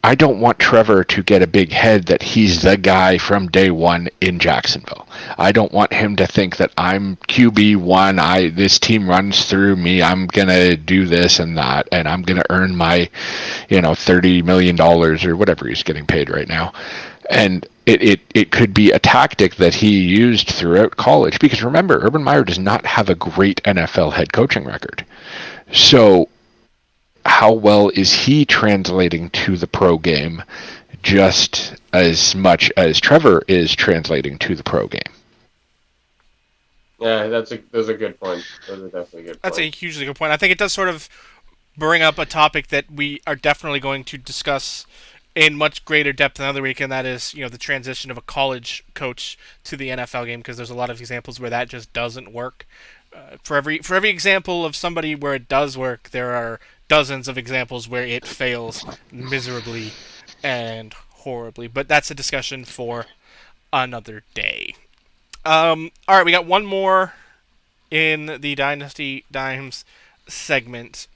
I don't want Trevor to get a big head that he's the guy from day one in Jacksonville. I don't want him to think that I'm QB1, this team runs through me, I'm going to do this and that, and I'm going to earn my, $30 million or whatever he's getting paid right now. And it could be a tactic that he used throughout college. Because remember, Urban Meyer does not have a great NFL head coaching record. So how well is he translating to the pro game just as much as Trevor is translating to the pro game? Yeah, those are good points. Those are definitely good That's a points. hugely good point. I think it does sort of bring up a topic that we are definitely going to discuss in much greater depth another week, and that is the transition of a college coach to the NFL game, because there's a lot of examples where that just doesn't work. For every example of somebody where it does work, there are dozens of examples where it fails miserably and horribly. But that's a discussion for another day. All right, we got one more in the Dynasty Dimes segment.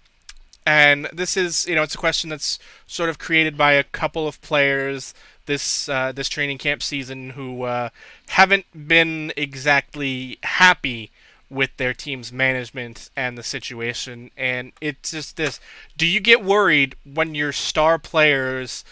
And this is, it's a question that's sort of created by a couple of players this training camp season who haven't been exactly happy with their team's management and the situation. And it's just this: do you get worried when your star players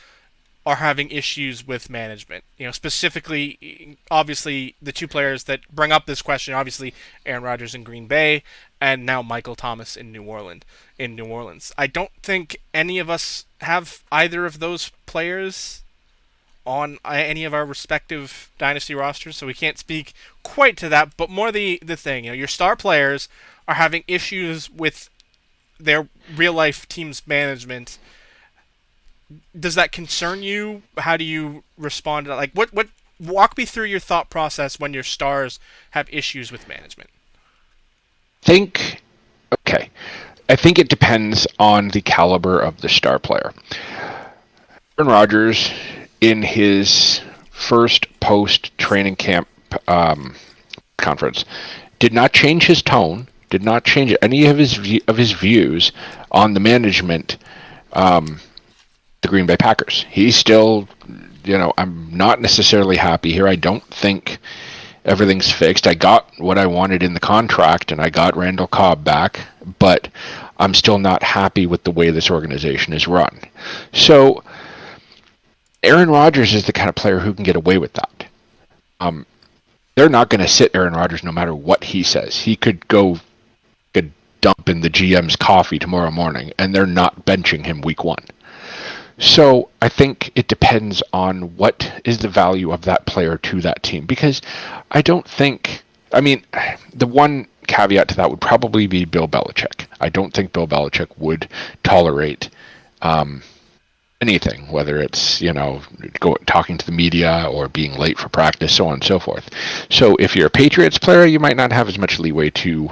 are having issues with management? Specifically, obviously, the two players that bring up this question, obviously, Aaron Rodgers in Green Bay, and now Michael Thomas in New Orleans. I don't think any of us have either of those players on any of our respective dynasty rosters, so we can't speak quite to that. But more the thing, your star players are having issues with their real life team's management. Does that concern you? How do you respond to that? Like, what walk me through your thought process when your stars have issues with management. Okay. I think it depends on the caliber of the star player. Aaron Rodgers, in his first post training camp um, conference, did not change his tone, did not change any of his views on the management, the Green Bay Packers. He's still, I'm not necessarily happy here. I don't think everything's fixed. I got what I wanted in the contract, and I got Randall Cobb back, but I'm still not happy with the way this organization is run. So Aaron Rodgers is the kind of player who can get away with that. Um, they're not going to sit Aaron Rodgers no matter what he says. He could dump in the GM's coffee tomorrow morning, and they're not benching him week one. So I think it depends on what is the value of that player to that team. Because I don't think, I mean, the one caveat to that would probably be Bill Belichick. I don't think Bill Belichick would tolerate anything, whether it's, talking to the media or being late for practice, so on and so forth. So if you're a Patriots player, you might not have as much leeway to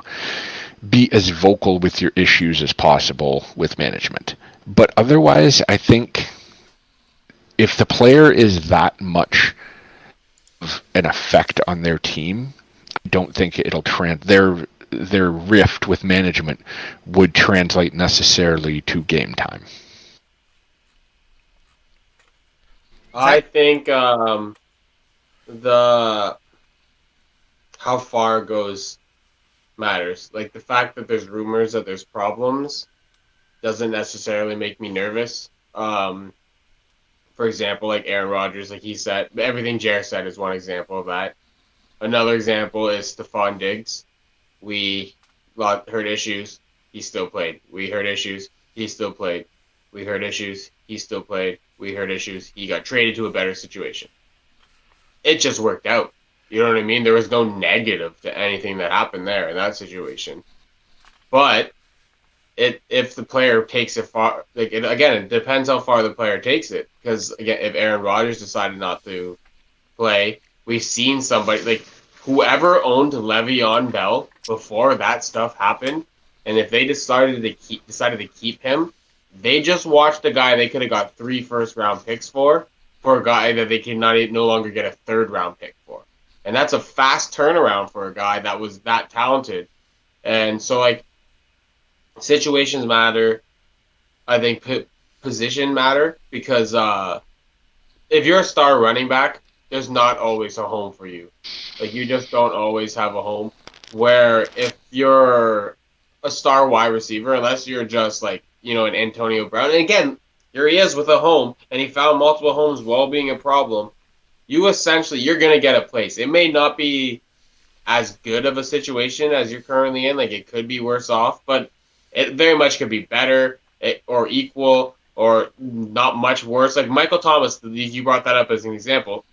be as vocal with your issues as possible with management. But otherwise, I think if the player is that much of an effect on their team, I don't think it'll their rift with management would translate necessarily to game time. I think the how far it goes matters. Like the fact that there's rumors that there's problems doesn't necessarily make me nervous. For example, like Aaron Rodgers, like he said, everything Jared said is one example of that. Another example is Stephon Diggs. We heard issues, he still played. We heard issues, he still played. We heard issues, he still played. We heard issues, he got traded to a better situation. It just worked out. You know what I mean? There was no negative to anything that happened there in that situation. But if the player takes it far, it depends how far the player takes it. Because again, if Aaron Rodgers decided not to play, we've seen somebody like whoever owned Le'Veon Bell before that stuff happened, and if they decided to keep him, they just watched a guy they could have got 3 first-round picks for a guy that they can no longer get a third-round pick for, and that's a fast turnaround for a guy that was that talented. And so like situations matter. I think position matter because if you're a star running back, there's not always a home for you. Like you just don't always have a home. Where if you're a star wide receiver, unless you're just like an Antonio Brown, and again, here he is with a home, and he found multiple homes while being a problem. You're gonna get a place. It may not be as good of a situation as you're currently in. Like it could be worse off, but it very much could be better or equal or not much worse. Like Michael Thomas, you brought that up as an example.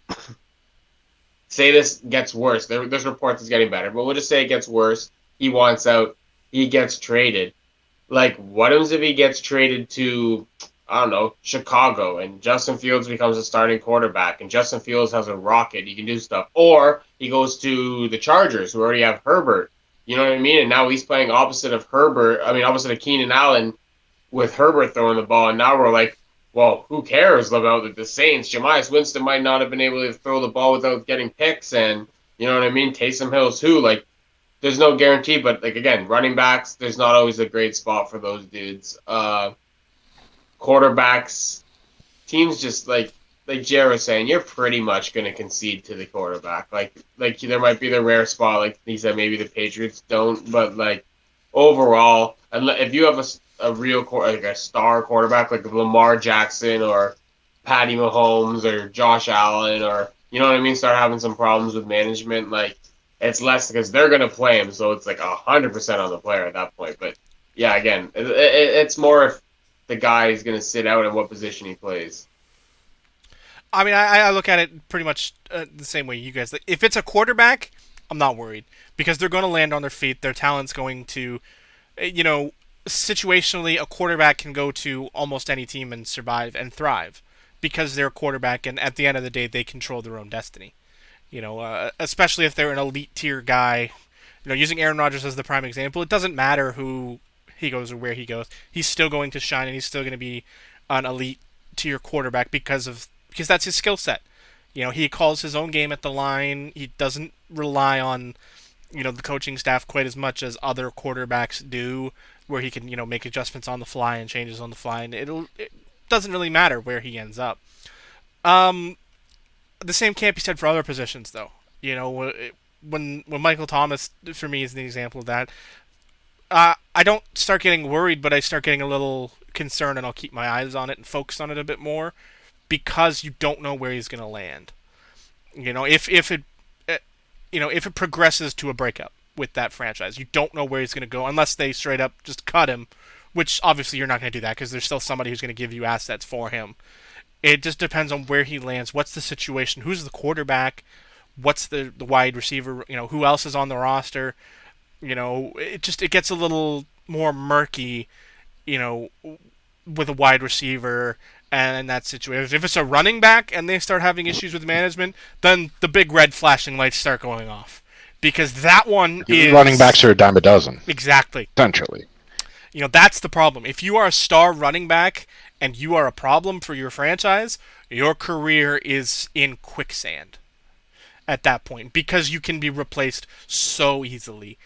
Say this gets worse. There's reports it's getting better, but we'll just say it gets worse. He wants out. He gets traded. Like, what happens if he gets traded to, I don't know, Chicago, and Justin Fields becomes a starting quarterback, and Justin Fields has a rocket, he can do stuff. Or he goes to the Chargers, who already have Herbert. You know what I mean? And now he's playing opposite of opposite of Keenan Allen with Herbert throwing the ball. And now we're like, well, who cares about the Saints? Jameis Winston might not have been able to throw the ball without getting picks, and you know what I mean? Taysom Hill's who? Like, there's no guarantee, but like again, running backs, there's not always a great spot for those dudes. Quarterbacks, teams just like Jared was saying, you're pretty much going to concede to the quarterback. Like there might be the rare spot, like he said, maybe the Patriots don't, but like overall, if you have a real like a star quarterback like Lamar Jackson or Patty Mahomes or Josh Allen or you know what I mean, start having some problems with management, like it's less because they're going to play him, so it's like 100% on the player at that point. But yeah, again, it's more if the guy is going to sit out and what position he plays. I mean, I look at it pretty much the same way you guys. Like, if it's a quarterback, I'm not worried because they're going to land on their feet. Their talent's going to, situationally, a quarterback can go to almost any team and survive and thrive because they're a quarterback, and at the end of the day, they control their own destiny. Especially if they're an elite tier guy. Using Aaron Rodgers as the prime example, it doesn't matter who he goes or where he goes. He's still going to shine, and he's still going to be an elite to your quarterback because that's his skill set. He calls his own game at the line. He doesn't rely on the coaching staff quite as much as other quarterbacks do, where he can make adjustments on the fly and changes on the fly, and it doesn't really matter where he ends up. The same can't be said for other positions, though. When Michael Thomas, for me, is the example of that. I don't start getting worried, but I start getting a little concerned, and I'll keep my eyes on it and focus on it a bit more, because you don't know where he's going to land. If it progresses to a breakup with that franchise, you don't know where he's going to go unless they straight up just cut him, which obviously you're not going to do that because there's still somebody who's going to give you assets for him. It just depends on where he lands. What's the situation? Who's the quarterback? What's the wide receiver? Who else is on the roster? It gets a little more murky, with a wide receiver and in that situation. If it's a running back and they start having issues with management, then the big red flashing lights start going off. Because that one is... Running backs are a dime a dozen. Exactly. Essentially. That's the problem. If you are a star running back and you are a problem for your franchise, your career is in quicksand at that point, because you can be replaced so easily.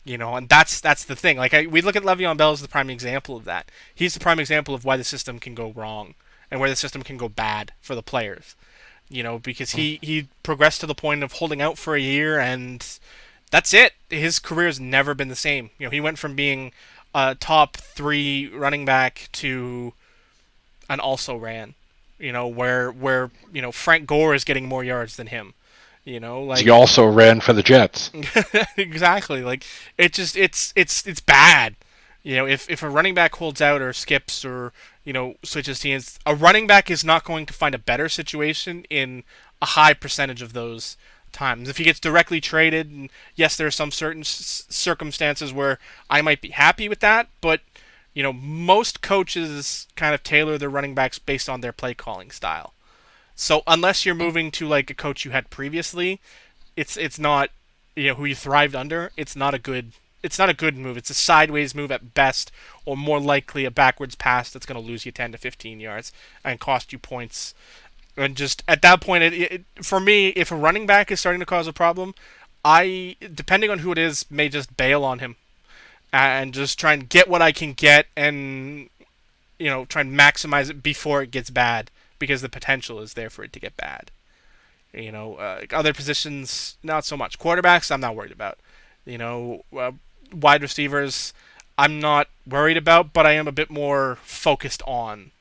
And that's the thing. We look at Le'Veon Bell as the prime example of that. He's the prime example of why the system can go wrong and where the system can go bad for the players. Because he progressed to the point of holding out for a year, and that's it. His career's never been the same. He went from being a top 3 running back to an also ran. Where Frank Gore is getting more yards than him. He also ran for the Jets. Exactly. It's bad. If a running back holds out or skips or switches teams, a running back is not going to find a better situation in a high percentage of those times. If he gets directly traded, and yes, there are some certain circumstances where I might be happy with that, but most coaches kind of tailor their running backs based on their play calling style. So unless you're moving to a coach you had previously, it's not who you thrived under. It's not a good move. It's a sideways move at best, or more likely a backwards pass that's going to lose you 10 to 15 yards and cost you points. And just at that point, for me, if a running back is starting to cause a problem, I, depending on who it is, may just bail on him and just try and get what I can get and try and maximize it before it gets bad, because the potential is there for it to get bad. Other positions, not so much. Quarterbacks, I'm not worried about. Wide receivers, I'm not worried about, but I am a bit more focused on.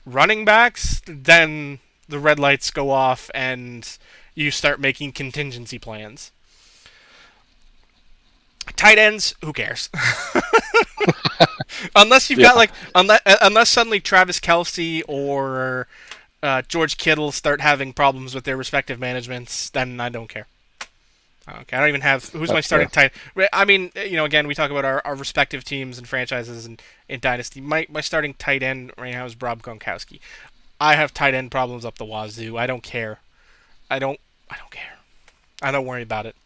Running backs, then the red lights go off and you start making contingency plans. Tight ends, who cares? Unless you've got unless suddenly Travis Kelce or George Kittle start having problems with their respective managements, then I don't care. Okay, I don't even have who's my starting tight. I mean, again, we talk about our respective teams and franchises in Dynasty. My starting tight end right now is Rob Gronkowski. I have tight end problems up the wazoo. I don't care. I don't care. I don't worry about it.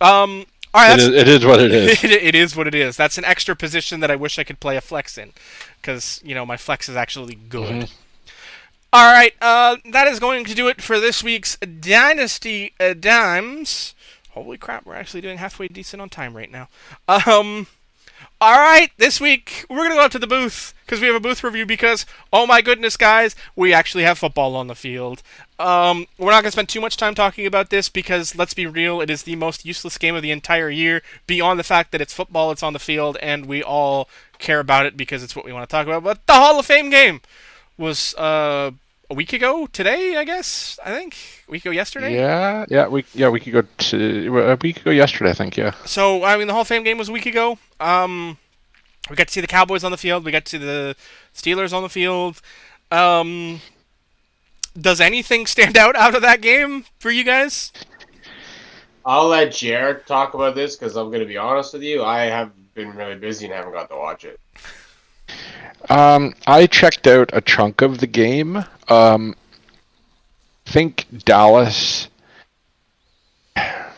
All right, it is what it is. It is what it is. That's an extra position that I wish I could play a flex in, because my flex is actually good. Mm-hmm. All right, that is going to do it for this week's Dynasty Dimes. Holy crap, we're actually doing halfway decent on time right now. All right, this week we're going to go up to the booth because we have a booth review because, oh my goodness, guys, we actually have football on the field. We're not going to spend too much time talking about this because, let's be real, it is the most useless game of the entire year, beyond the fact that it's football, it's on the field, and we all care about it because it's what we want to talk about. But the Hall of Fame game was a week ago today, I think. A week ago yesterday? We could go to a week ago yesterday, I think, yeah. So, I mean, the Hall of Fame game was a week ago. We got to see the Cowboys on the field. We got to see the Steelers on the field. Does anything stand out of that game for you guys? I'll let Jared talk about this because I'm going to be honest with you. I have been really busy and haven't got to watch it. I checked out a chunk of the game. Think Dallas, if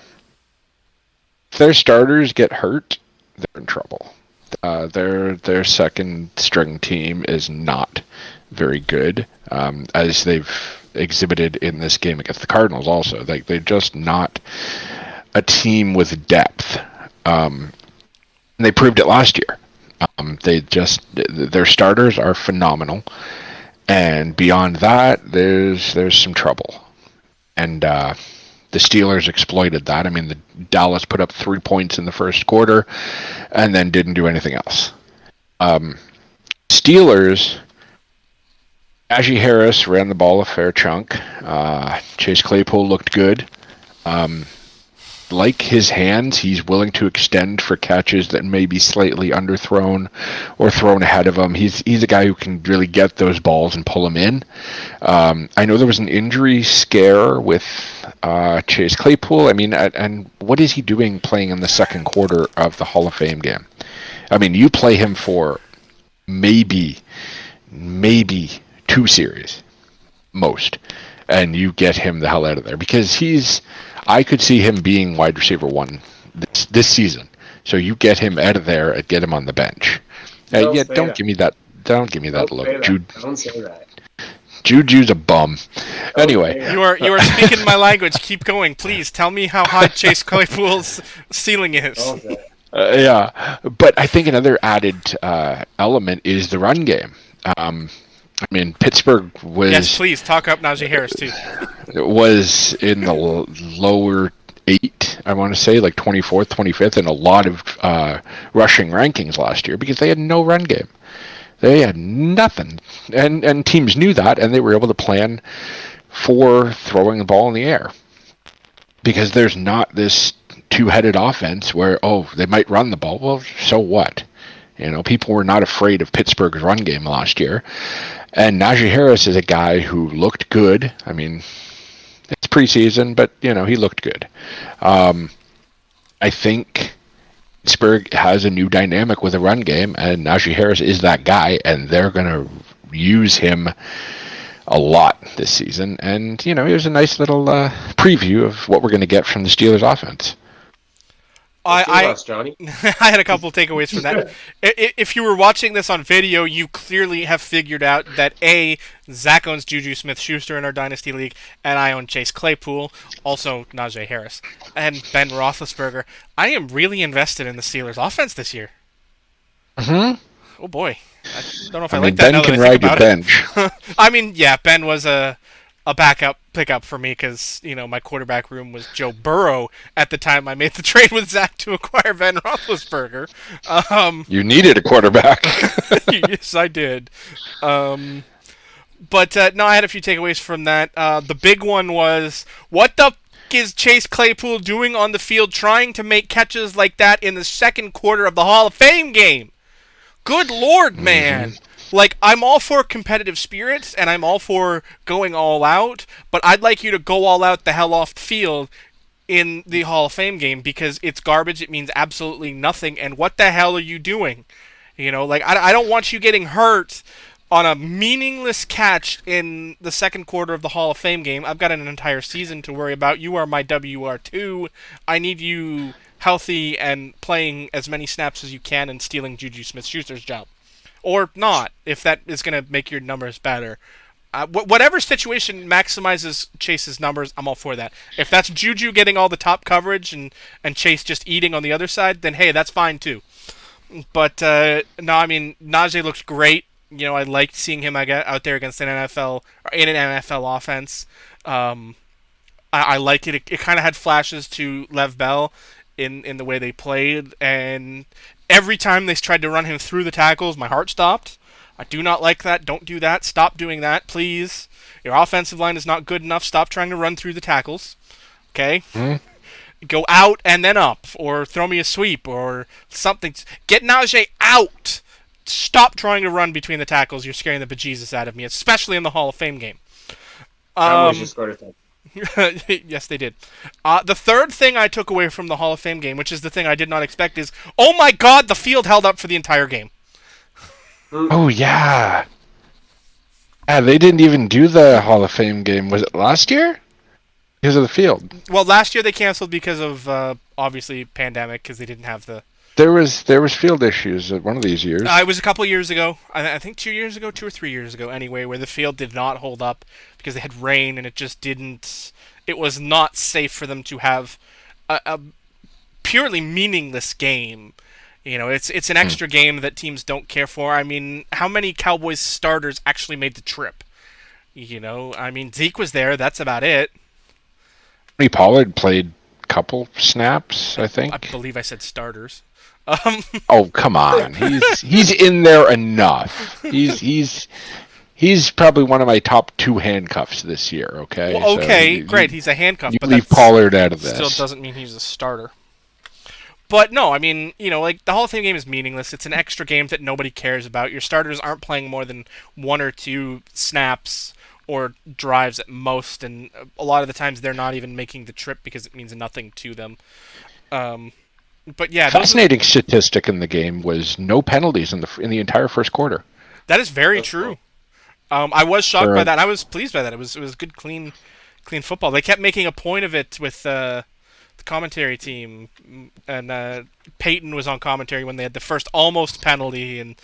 their starters get hurt, they're in trouble. Their second string team is not very good, as they've exhibited in this game against the Cardinals. Also, they're just not a team with depth. And they proved it last year. Their starters are phenomenal, and beyond that, there's some trouble. And the Steelers exploited that. I mean, the Dallas put up 3 points in the first quarter, and then didn't do anything else. Steelers, Najee Harris ran the ball a fair chunk. Chase Claypool looked good. Like his hands, he's willing to extend for catches that may be slightly underthrown or thrown ahead of him. He's a guy who can really get those balls and pull them in. I know there was an injury scare with Chase Claypool. I mean, and what is he doing playing in the second quarter of the Hall of Fame game? I mean, you play him for maybe 2 series, most, and you get him the hell out of there, because I could see him being wide receiver 1 this season. So you get him out of there and get him on the bench. Don't give me that look, Jude. Don't say that. Juju's a bum. Anyway, you are speaking my language. Keep going, please. Tell me how high Chase Claypool's ceiling is. yeah, but I think another added element is the run game. I mean, Pittsburgh was... Yes, please, talk up Najee Harris, too. Was in the lower 8, I want to say, like 24th, 25th, in a lot of rushing rankings last year, because they had no run game. They had nothing. And teams knew that, and they were able to plan for throwing the ball in the air. Because there's not this two-headed offense where, they might run the ball. Well, so what? People were not afraid of Pittsburgh's run game last year. And Najee Harris is a guy who looked good. I mean, it's preseason, but, he looked good. I think Pittsburgh has a new dynamic with a run game, and Najee Harris is that guy, and they're going to use him a lot this season. And, it was a nice little preview of what we're going to get from the Steelers offense. Johnny. I had a couple of takeaways from that. If you were watching this on video, you clearly have figured out that A, Zach owns Juju Smith-Schuster in our Dynasty League, and I own Chase Claypool, also Najee Harris, and Ben Roethlisberger. I am really invested in the Steelers' offense this year. Mm-hmm. Oh boy, I don't know if I like that. Ben can ride your bench. I mean, yeah, Ben was a backup pickup for me because, my quarterback room was Joe Burrow at the time I made the trade with Zach to acquire Ben Roethlisberger. You needed a quarterback. Yes, I did. But no, I had a few takeaways from that. The big one was, what the f*** is Chase Claypool doing on the field trying to make catches like that in the second quarter of the Hall of Fame game? Good Lord, man. Mm-hmm. Like, I'm all for competitive spirits, and I'm all for going all out, but I'd like you to go all out the hell off the field in the Hall of Fame game, because it's garbage, it means absolutely nothing, and what the hell are you doing? I don't want you getting hurt on a meaningless catch in the second quarter of the Hall of Fame game. I've got an entire season to worry about. You are my WR2. I need you healthy and playing as many snaps as you can and stealing Juju Smith-Schuster's job. Or not, if that is going to make your numbers better. Whatever situation maximizes Chase's numbers, I'm all for that. If that's Juju getting all the top coverage and Chase just eating on the other side, then hey, that's fine too. But no, I mean, Najee looks great. I liked seeing him out there against an NFL or in an NFL offense. I liked it. It kind of had flashes to Lev Bell in the way they played, and every time they tried to run him through the tackles, my heart stopped. I do not like that. Don't do that. Stop doing that, please. Your offensive line is not good enough. Stop trying to run through the tackles. Okay? Go out and then up, or throw me a sweep, or something. Get Najee out! Stop trying to run between the tackles. You're scaring the bejesus out of me, especially in the Hall of Fame game. Yes, they did. The third thing I took away from the Hall of Fame game, which is the thing I did not expect, is, oh my god, the field held up for the entire game. Oh, yeah. Yeah, they didn't even do the Hall of Fame game. Was it last year? Because of the field. Well, last year they canceled because of, obviously, pandemic, because they didn't have the There was field issues at one of these years. It was a couple years ago. I think 2 years ago, 2 or 3 years ago, anyway, where the field did not hold up because they had rain and it just didn't. It was not safe for them to have a purely meaningless game. It's an extra game that teams don't care for. I mean, how many Cowboys starters actually made the trip? I mean, Zeke was there. That's about it. Tony Pollard played a couple snaps, I I think. believe I said starters. Um, Oh, come on. He's in there enough. He's probably one of my top two handcuffs this year, okay? well, So okay, great. He's a handcuff, you but leave that Pollard out of still this. doesn't mean he's a starter. But no, I mean, like the Hall of Fame game is meaningless. It's an extra game that nobody cares about. Your starters aren't playing more than one or two snaps or drives at most, and a lot of the times they're not even making the trip because it means nothing to them. Um, but yeah, Fascinating statistic in the game was no penalties in the entire first quarter. that is very That's true. cool. I was shocked For by a, that. I was pleased by that. It was good, clean football. They kept making a point of it with the commentary team, and Peyton was on commentary when they had the first almost penalty, and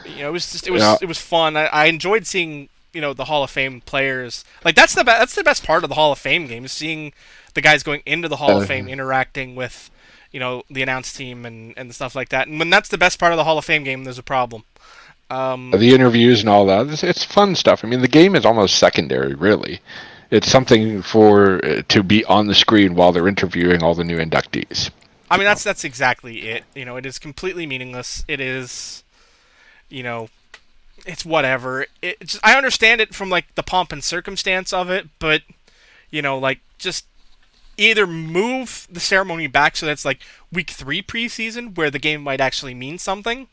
it was just yeah, it was fun. I enjoyed seeing the Hall of Fame players. Like that's the best part of the Hall of Fame game is seeing the guys going into the Hall of uh, Fame interacting with the announce team and stuff like that. And when that's the best part of the Hall of Fame game, there's a problem. Um, the interviews and all that. It's fun stuff. I mean, the game is almost secondary, really. It's something for to be on the screen while they're interviewing all the new inductees. I mean that's exactly it. It is completely meaningless. It is you know it's whatever. I understand it from like the pomp and circumstance of it, but like just either move the ceremony back so that's like week 3 preseason where the game might actually mean something,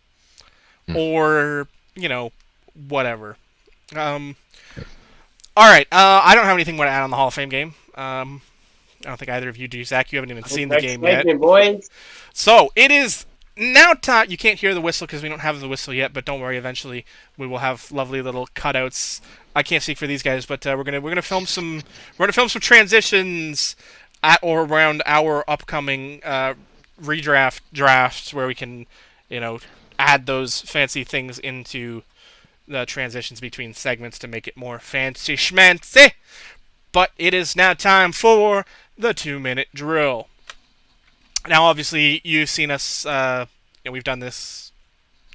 or whatever. Um, all right, I don't have anything more to add on the Hall of Fame game. I don't think either of you do, Zach. You haven't even seen the Next game yet. segment, boys. So it is now time. You can't hear the whistle because we don't have the whistle yet, but don't worry. Eventually, we will have lovely little cutouts. I can't speak for these guys, but we're gonna film some transitions at or around our upcoming redraft drafts where we can add those fancy things into the transitions between segments to make it more fancy schmancy. But it is now time for the 2-minute drill. Now, obviously, you've seen us. We've done this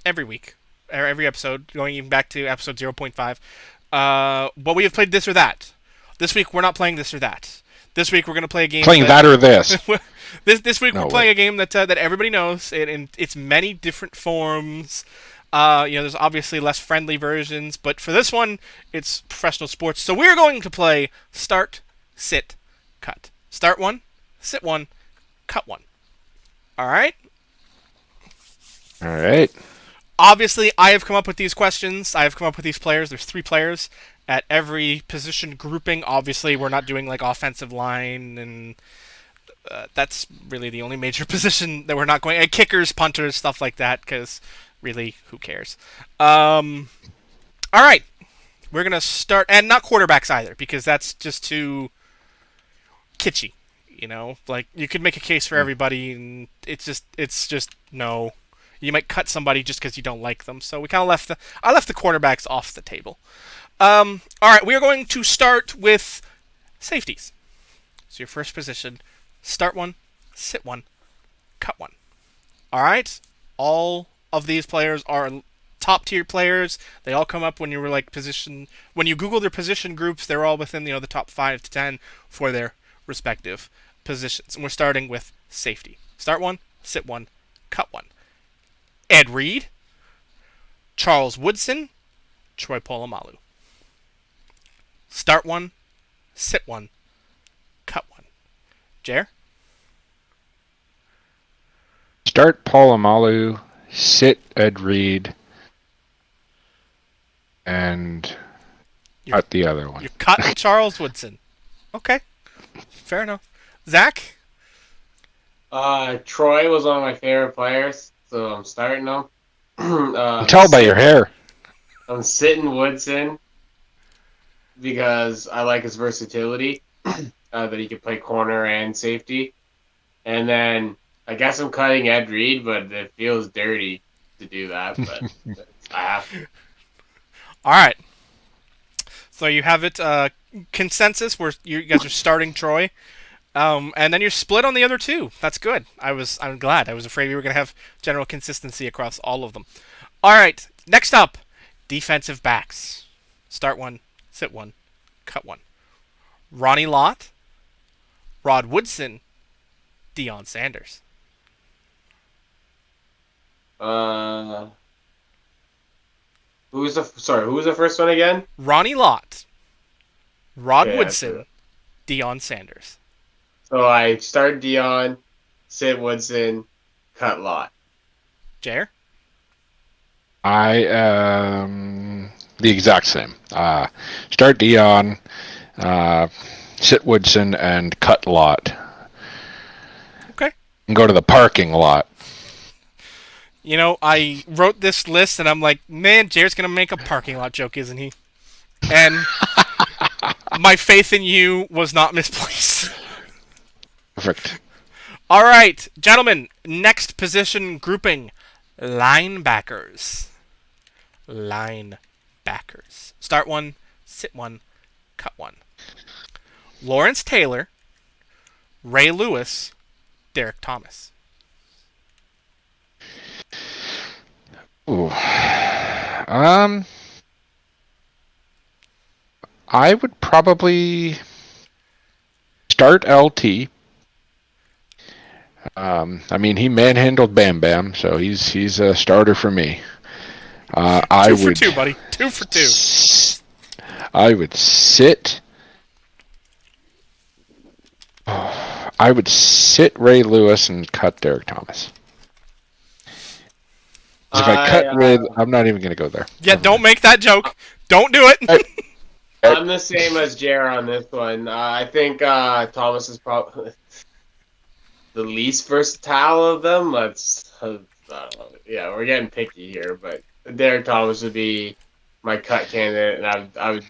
every week, or every episode, going even back to episode 0.5. But we have played this or that. This week, we're not playing this or that. This week, we're going to play a game. Playing that or this. this week, No we're playing way. a game that everybody knows in its many different forms. There's obviously less friendly versions, but for this one, it's professional sports. So we're going to play start, sit, cut. Start one, sit one, cut one. All right. All right. Obviously, I have come up with these questions. I have come up with these players. There's 3 players at every position grouping. Obviously, we're not doing like offensive line, and that's really the only major position that we're not going. Kickers, punters, stuff like that. Because really, who cares? All right. We're gonna start, and not quarterbacks either, because that's just too kitschy. Like you could make a case for everybody, and it's just no. You might cut somebody just because you don't like them. So we kind of I left the quarterbacks off the table. All right, we are going to start with safeties. So your first position, start one, sit one, cut one. All right, all of these players are top tier players. They all come up when you were like position. When you Google their position groups, they're all within the top 5 to 10 for their respective positions. And we're starting with safety. Start one, sit one, cut one. Ed Reed, Charles Woodson, Troy Polamalu. Start one, sit one, cut one. Jer? Start Paul Amalu, sit Ed Reed, and You're, cut the other one. you're cutting Charles Woodson. Okay, fair enough. Zach? Troy was one of my favorite players, so I'm starting him. You tell by your hair. I'm sitting Woodson because I like his versatility, that he could play corner and safety. And then I guess I'm cutting Ed Reed, but it feels dirty to do that. But I have to. All right. So you have it consensus where you guys are starting Troy. And then you're split on the other two. That's good. I'm glad. I was afraid we were gonna have general consistency across all of them. All right. Next up, defensive backs. Start one, sit one, cut one. Ronnie Lott, Rod Woodson, Deion Sanders. Uh, Who was the first one again? Ronnie Lott, Rod Okay, Woodson, Deion Sanders. so I start Dion, sit Woodson, cut Lot. Jer? I am the exact same. Start Dion, sit Woodson, and cut Lot. Okay. And go to the parking lot. You know, I wrote this list and I'm like, man, Jer's gonna make a parking lot joke, isn't he? And my faith in you was not misplaced. Perfect. All right, gentlemen, next position grouping, linebackers. Linebackers. Start one, sit one, cut one. Lawrence Taylor, Ray Lewis, Derek Thomas. Ooh. I would probably start LT. I mean, he manhandled Bam Bam, so he's a starter for me. Two for two, buddy. 2 for 2. I would sit. I would sit Ray Lewis and cut Derek Thomas. 'Cause if I cut Ray, I'm not even going to go there. Yeah, don't make that joke. Don't do it. I'm the same as Jer on this one. I think Thomas is probably the least versatile of them. Yeah, we're getting picky here, but Derek Thomas would be my cut candidate, and I would,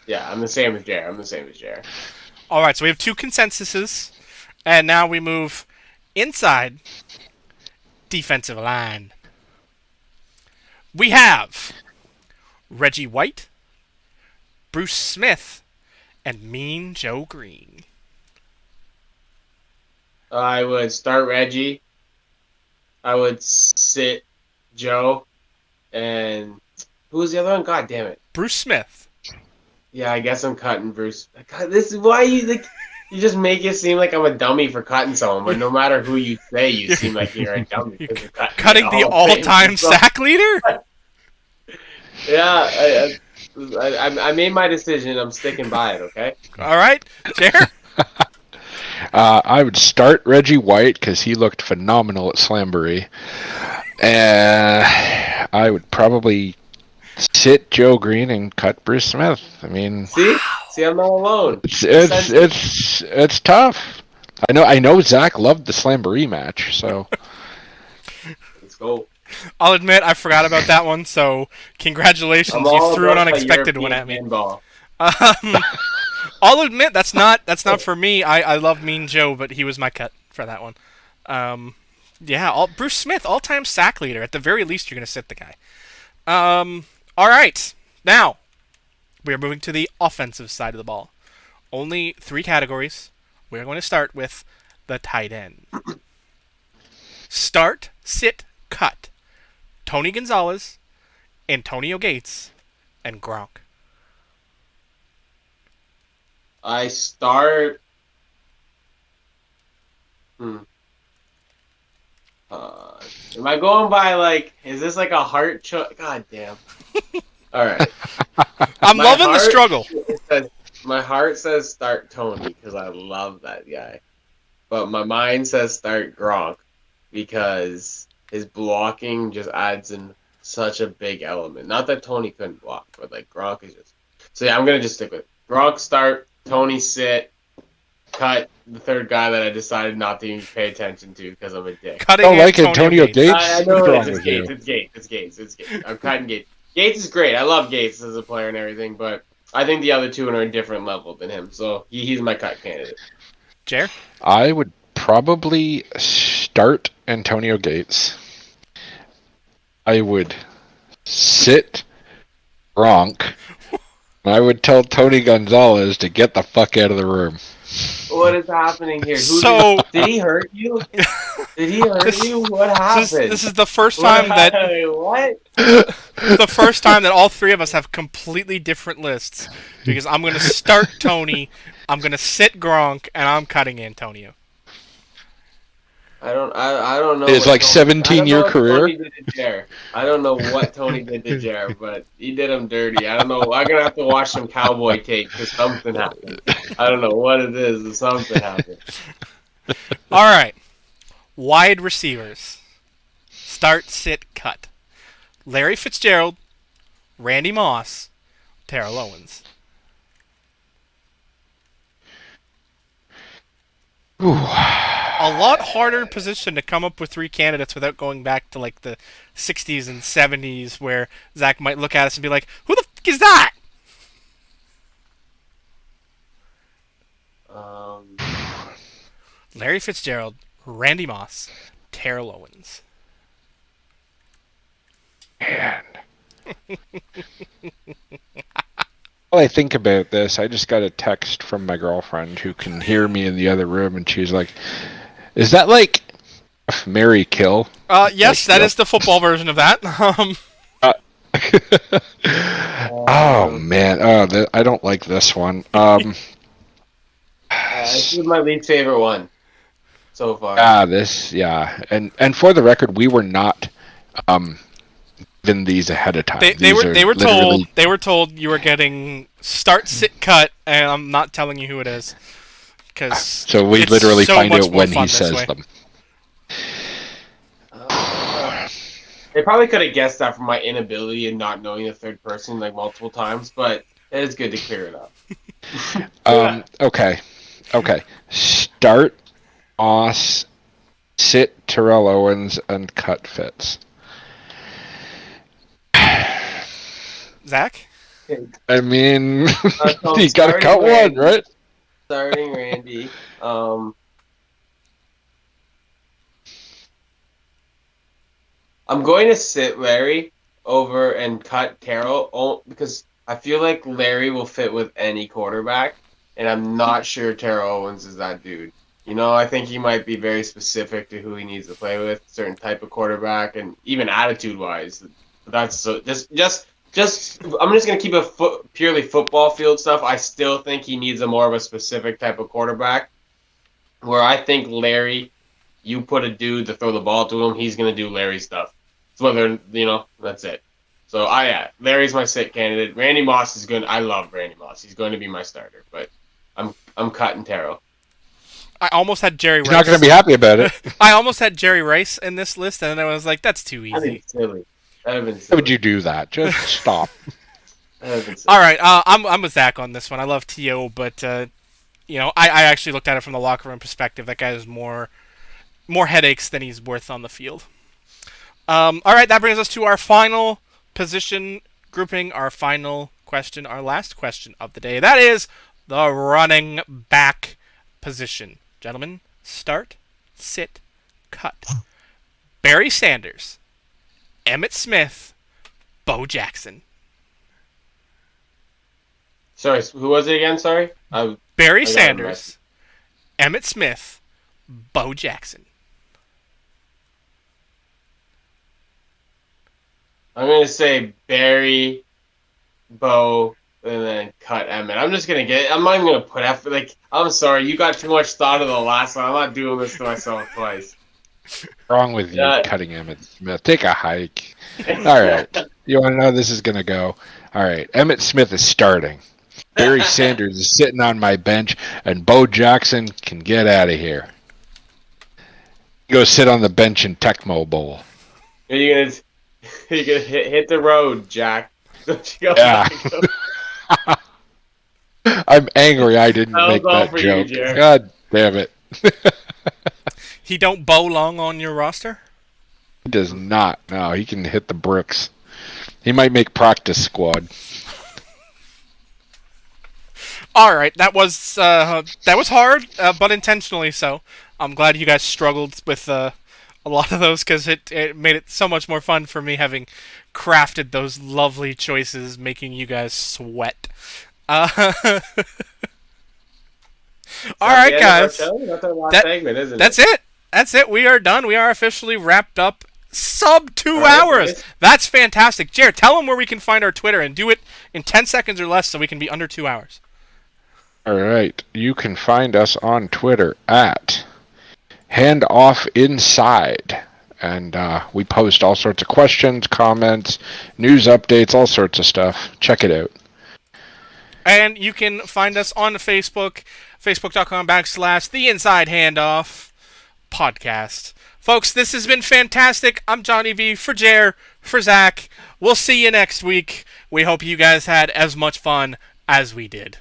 yeah, I'm the same as Jer. All right, so we have 2 consensuses, and now we move inside defensive line. We have Reggie White, Bruce Smith, and Mean Joe Green. I would start Reggie. I would sit Joe, and who was the other one? God damn it! Bruce Smith. Yeah, I guess I'm cutting Bruce. God, this is why you just make it seem like I'm a dummy for cutting someone, but no matter who you say, you seem like you're a dummy. You're cutting the all-time sack leader? Yeah, I made my decision. I'm sticking by it, okay? All right, Jer? I would start Reggie White because he looked phenomenal at Slamboree. I would probably sit Joe Green and cut Bruce Smith. I mean, see, I'm not alone. It's tough. I know Zach loved the Slamboree match, so let's go. I'll admit I forgot about that one. So congratulations, you threw an unexpected one at me. I'll admit that's not for me. I love Mean Joe, but he was my cut for that one. Yeah, Bruce Smith, all-time sack leader. At the very least, you're gonna sit the guy. All right, now we are moving to the offensive side of the ball. Only 3 categories. We're going to start with the tight end. Start, sit, cut. Tony Gonzalez, Antonio Gates, and Gronk. I start. Am I going by is this like a heart choice? God damn. All right. I'm loving the struggle. My heart says start Tony because I love that guy. But my mind says start Gronk because his blocking just adds in such a big element. Not that Tony couldn't block, but Gronk is just. So yeah, I'm going to just stick with it. Gronk start, Tony sit, cut the third guy that I decided not to even pay attention to because I'm a dick. Cutting Antonio Gates? I know it's Gates. I'm cutting Gates. Gates is great. I love Gates as a player and everything, but I think the other two are a different level than him, so he's my cut candidate. Jer? I would probably start start Antonio Gates. I would sit Gronk. I would tell Tony Gonzalez to get the fuck out of the room. What is happening here? So Did he hurt you? Did he hurt you? What happened? This is the first time that what? the first time that all three of us have completely different lists. Because I'm going to start Tony, I'm going to sit Gronk, and I'm cutting Antonio. I don't know. It's like 17-year career. Tony did to Jer. I don't know what Tony did to Jer, but he did him dirty. I don't know. I'm gonna have to watch some cowboy tape because something happened. I don't know what it is, but something happened. All right, wide receivers. Start, sit, cut. Larry Fitzgerald, Randy Moss, Terrell Owens. Ooh. A lot harder position to come up with three candidates without going back to like the 60s and 70s where Zach might look at us and be like, who the fuck is that? Larry Fitzgerald, Randy Moss, Terrell Owens. Man. While I think about this, I just got a text from my girlfriend who can hear me in the other room, and she's like, is that like Mary Kill? Yes, like, that is the football version of that. Oh, man. I don't like this one. This is my least favorite one so far. Yeah. And for the record, we were not given these ahead of time. They were told you were getting start, sit, cut, and I'm not telling you who it is. So we literally find out when he says them. They probably could have guessed that from my inability and not knowing the third person like multiple times, but it is good to clear it up. Okay. Start Moss, sit Terrell Owens, and cut Fitz. Zach? I mean, you gotta cut one, right? Starting Randy. I'm going to sit Larry over and cut Terrell because I feel like Larry will fit with any quarterback, and I'm not sure Terrell Owens is that dude. You know, I think he might be very specific to who he needs to play with, certain type of quarterback, and even attitude-wise. That's so just. I'm just gonna keep it purely football field stuff. I still think he needs a more of a specific type of quarterback. Where I think Larry, you put a dude to throw the ball to him, he's gonna do Larry stuff. So whether that's it. So Larry's my sit candidate. Randy Moss is good. I love Randy Moss. He's going to be my starter, but I'm cutting Terrell. I almost had Jerry Rice. He's not going to be happy about it. I almost had Jerry Rice in this list, and then I was like, that's too easy. That'd been silly. Why would you do that? Just stop. All right, I'm with Zach on this one. I love T.O., but I actually looked at it from the locker room perspective. That guy has more headaches than he's worth on the field. All right, that brings us to our final position grouping, our final question, our last question of the day. That is the running back position. Gentlemen, start, sit, cut. Barry Sanders, Emmitt Smith, Bo Jackson. Sorry, who was it again? Sorry? Barry Sanders, Emmitt Smith, Bo Jackson. I'm going to say Barry, Bo, and then cut Emmett. I'm not even going to put effort. I'm sorry, you got too much thought of the last one. I'm not doing this to myself twice. Wrong with you, cutting Emmitt Smith. Take a hike. All right. You want to know how this is going to go? All right. Emmitt Smith is starting. Barry Sanders is sitting on my bench, and Bo Jackson can get out of here. Go sit on the bench in Tecmo Bowl. Are you going to hit the road, Jack? Don't you go yeah. I'm angry I didn't make that joke. God damn it. He don't bow long on your roster? He does not. No, he can hit the bricks. He might make practice squad. All right, that was hard, but intentionally so. I'm glad you guys struggled with a lot of those because it made it so much more fun for me having crafted those lovely choices, making you guys sweat. Uh, all That's the right, end of our guys. show. That's our last That segment, isn't that's it? it. That's it. We are done. We are officially wrapped up. Sub two All right, hours. guys. That's fantastic. Jared, tell them where we can find our Twitter and do it in 10 seconds or less so we can be under 2 hours. All right. You can find us on Twitter at Handoff Inside. And we post all sorts of questions, comments, news updates, all sorts of stuff. Check it out. And you can find us on Facebook, facebook.com/The Inside Handoff Podcast. Folks, this has been fantastic. I'm Johnny V for Jer, for Zach. We'll see you next week. We hope you guys had as much fun as we did.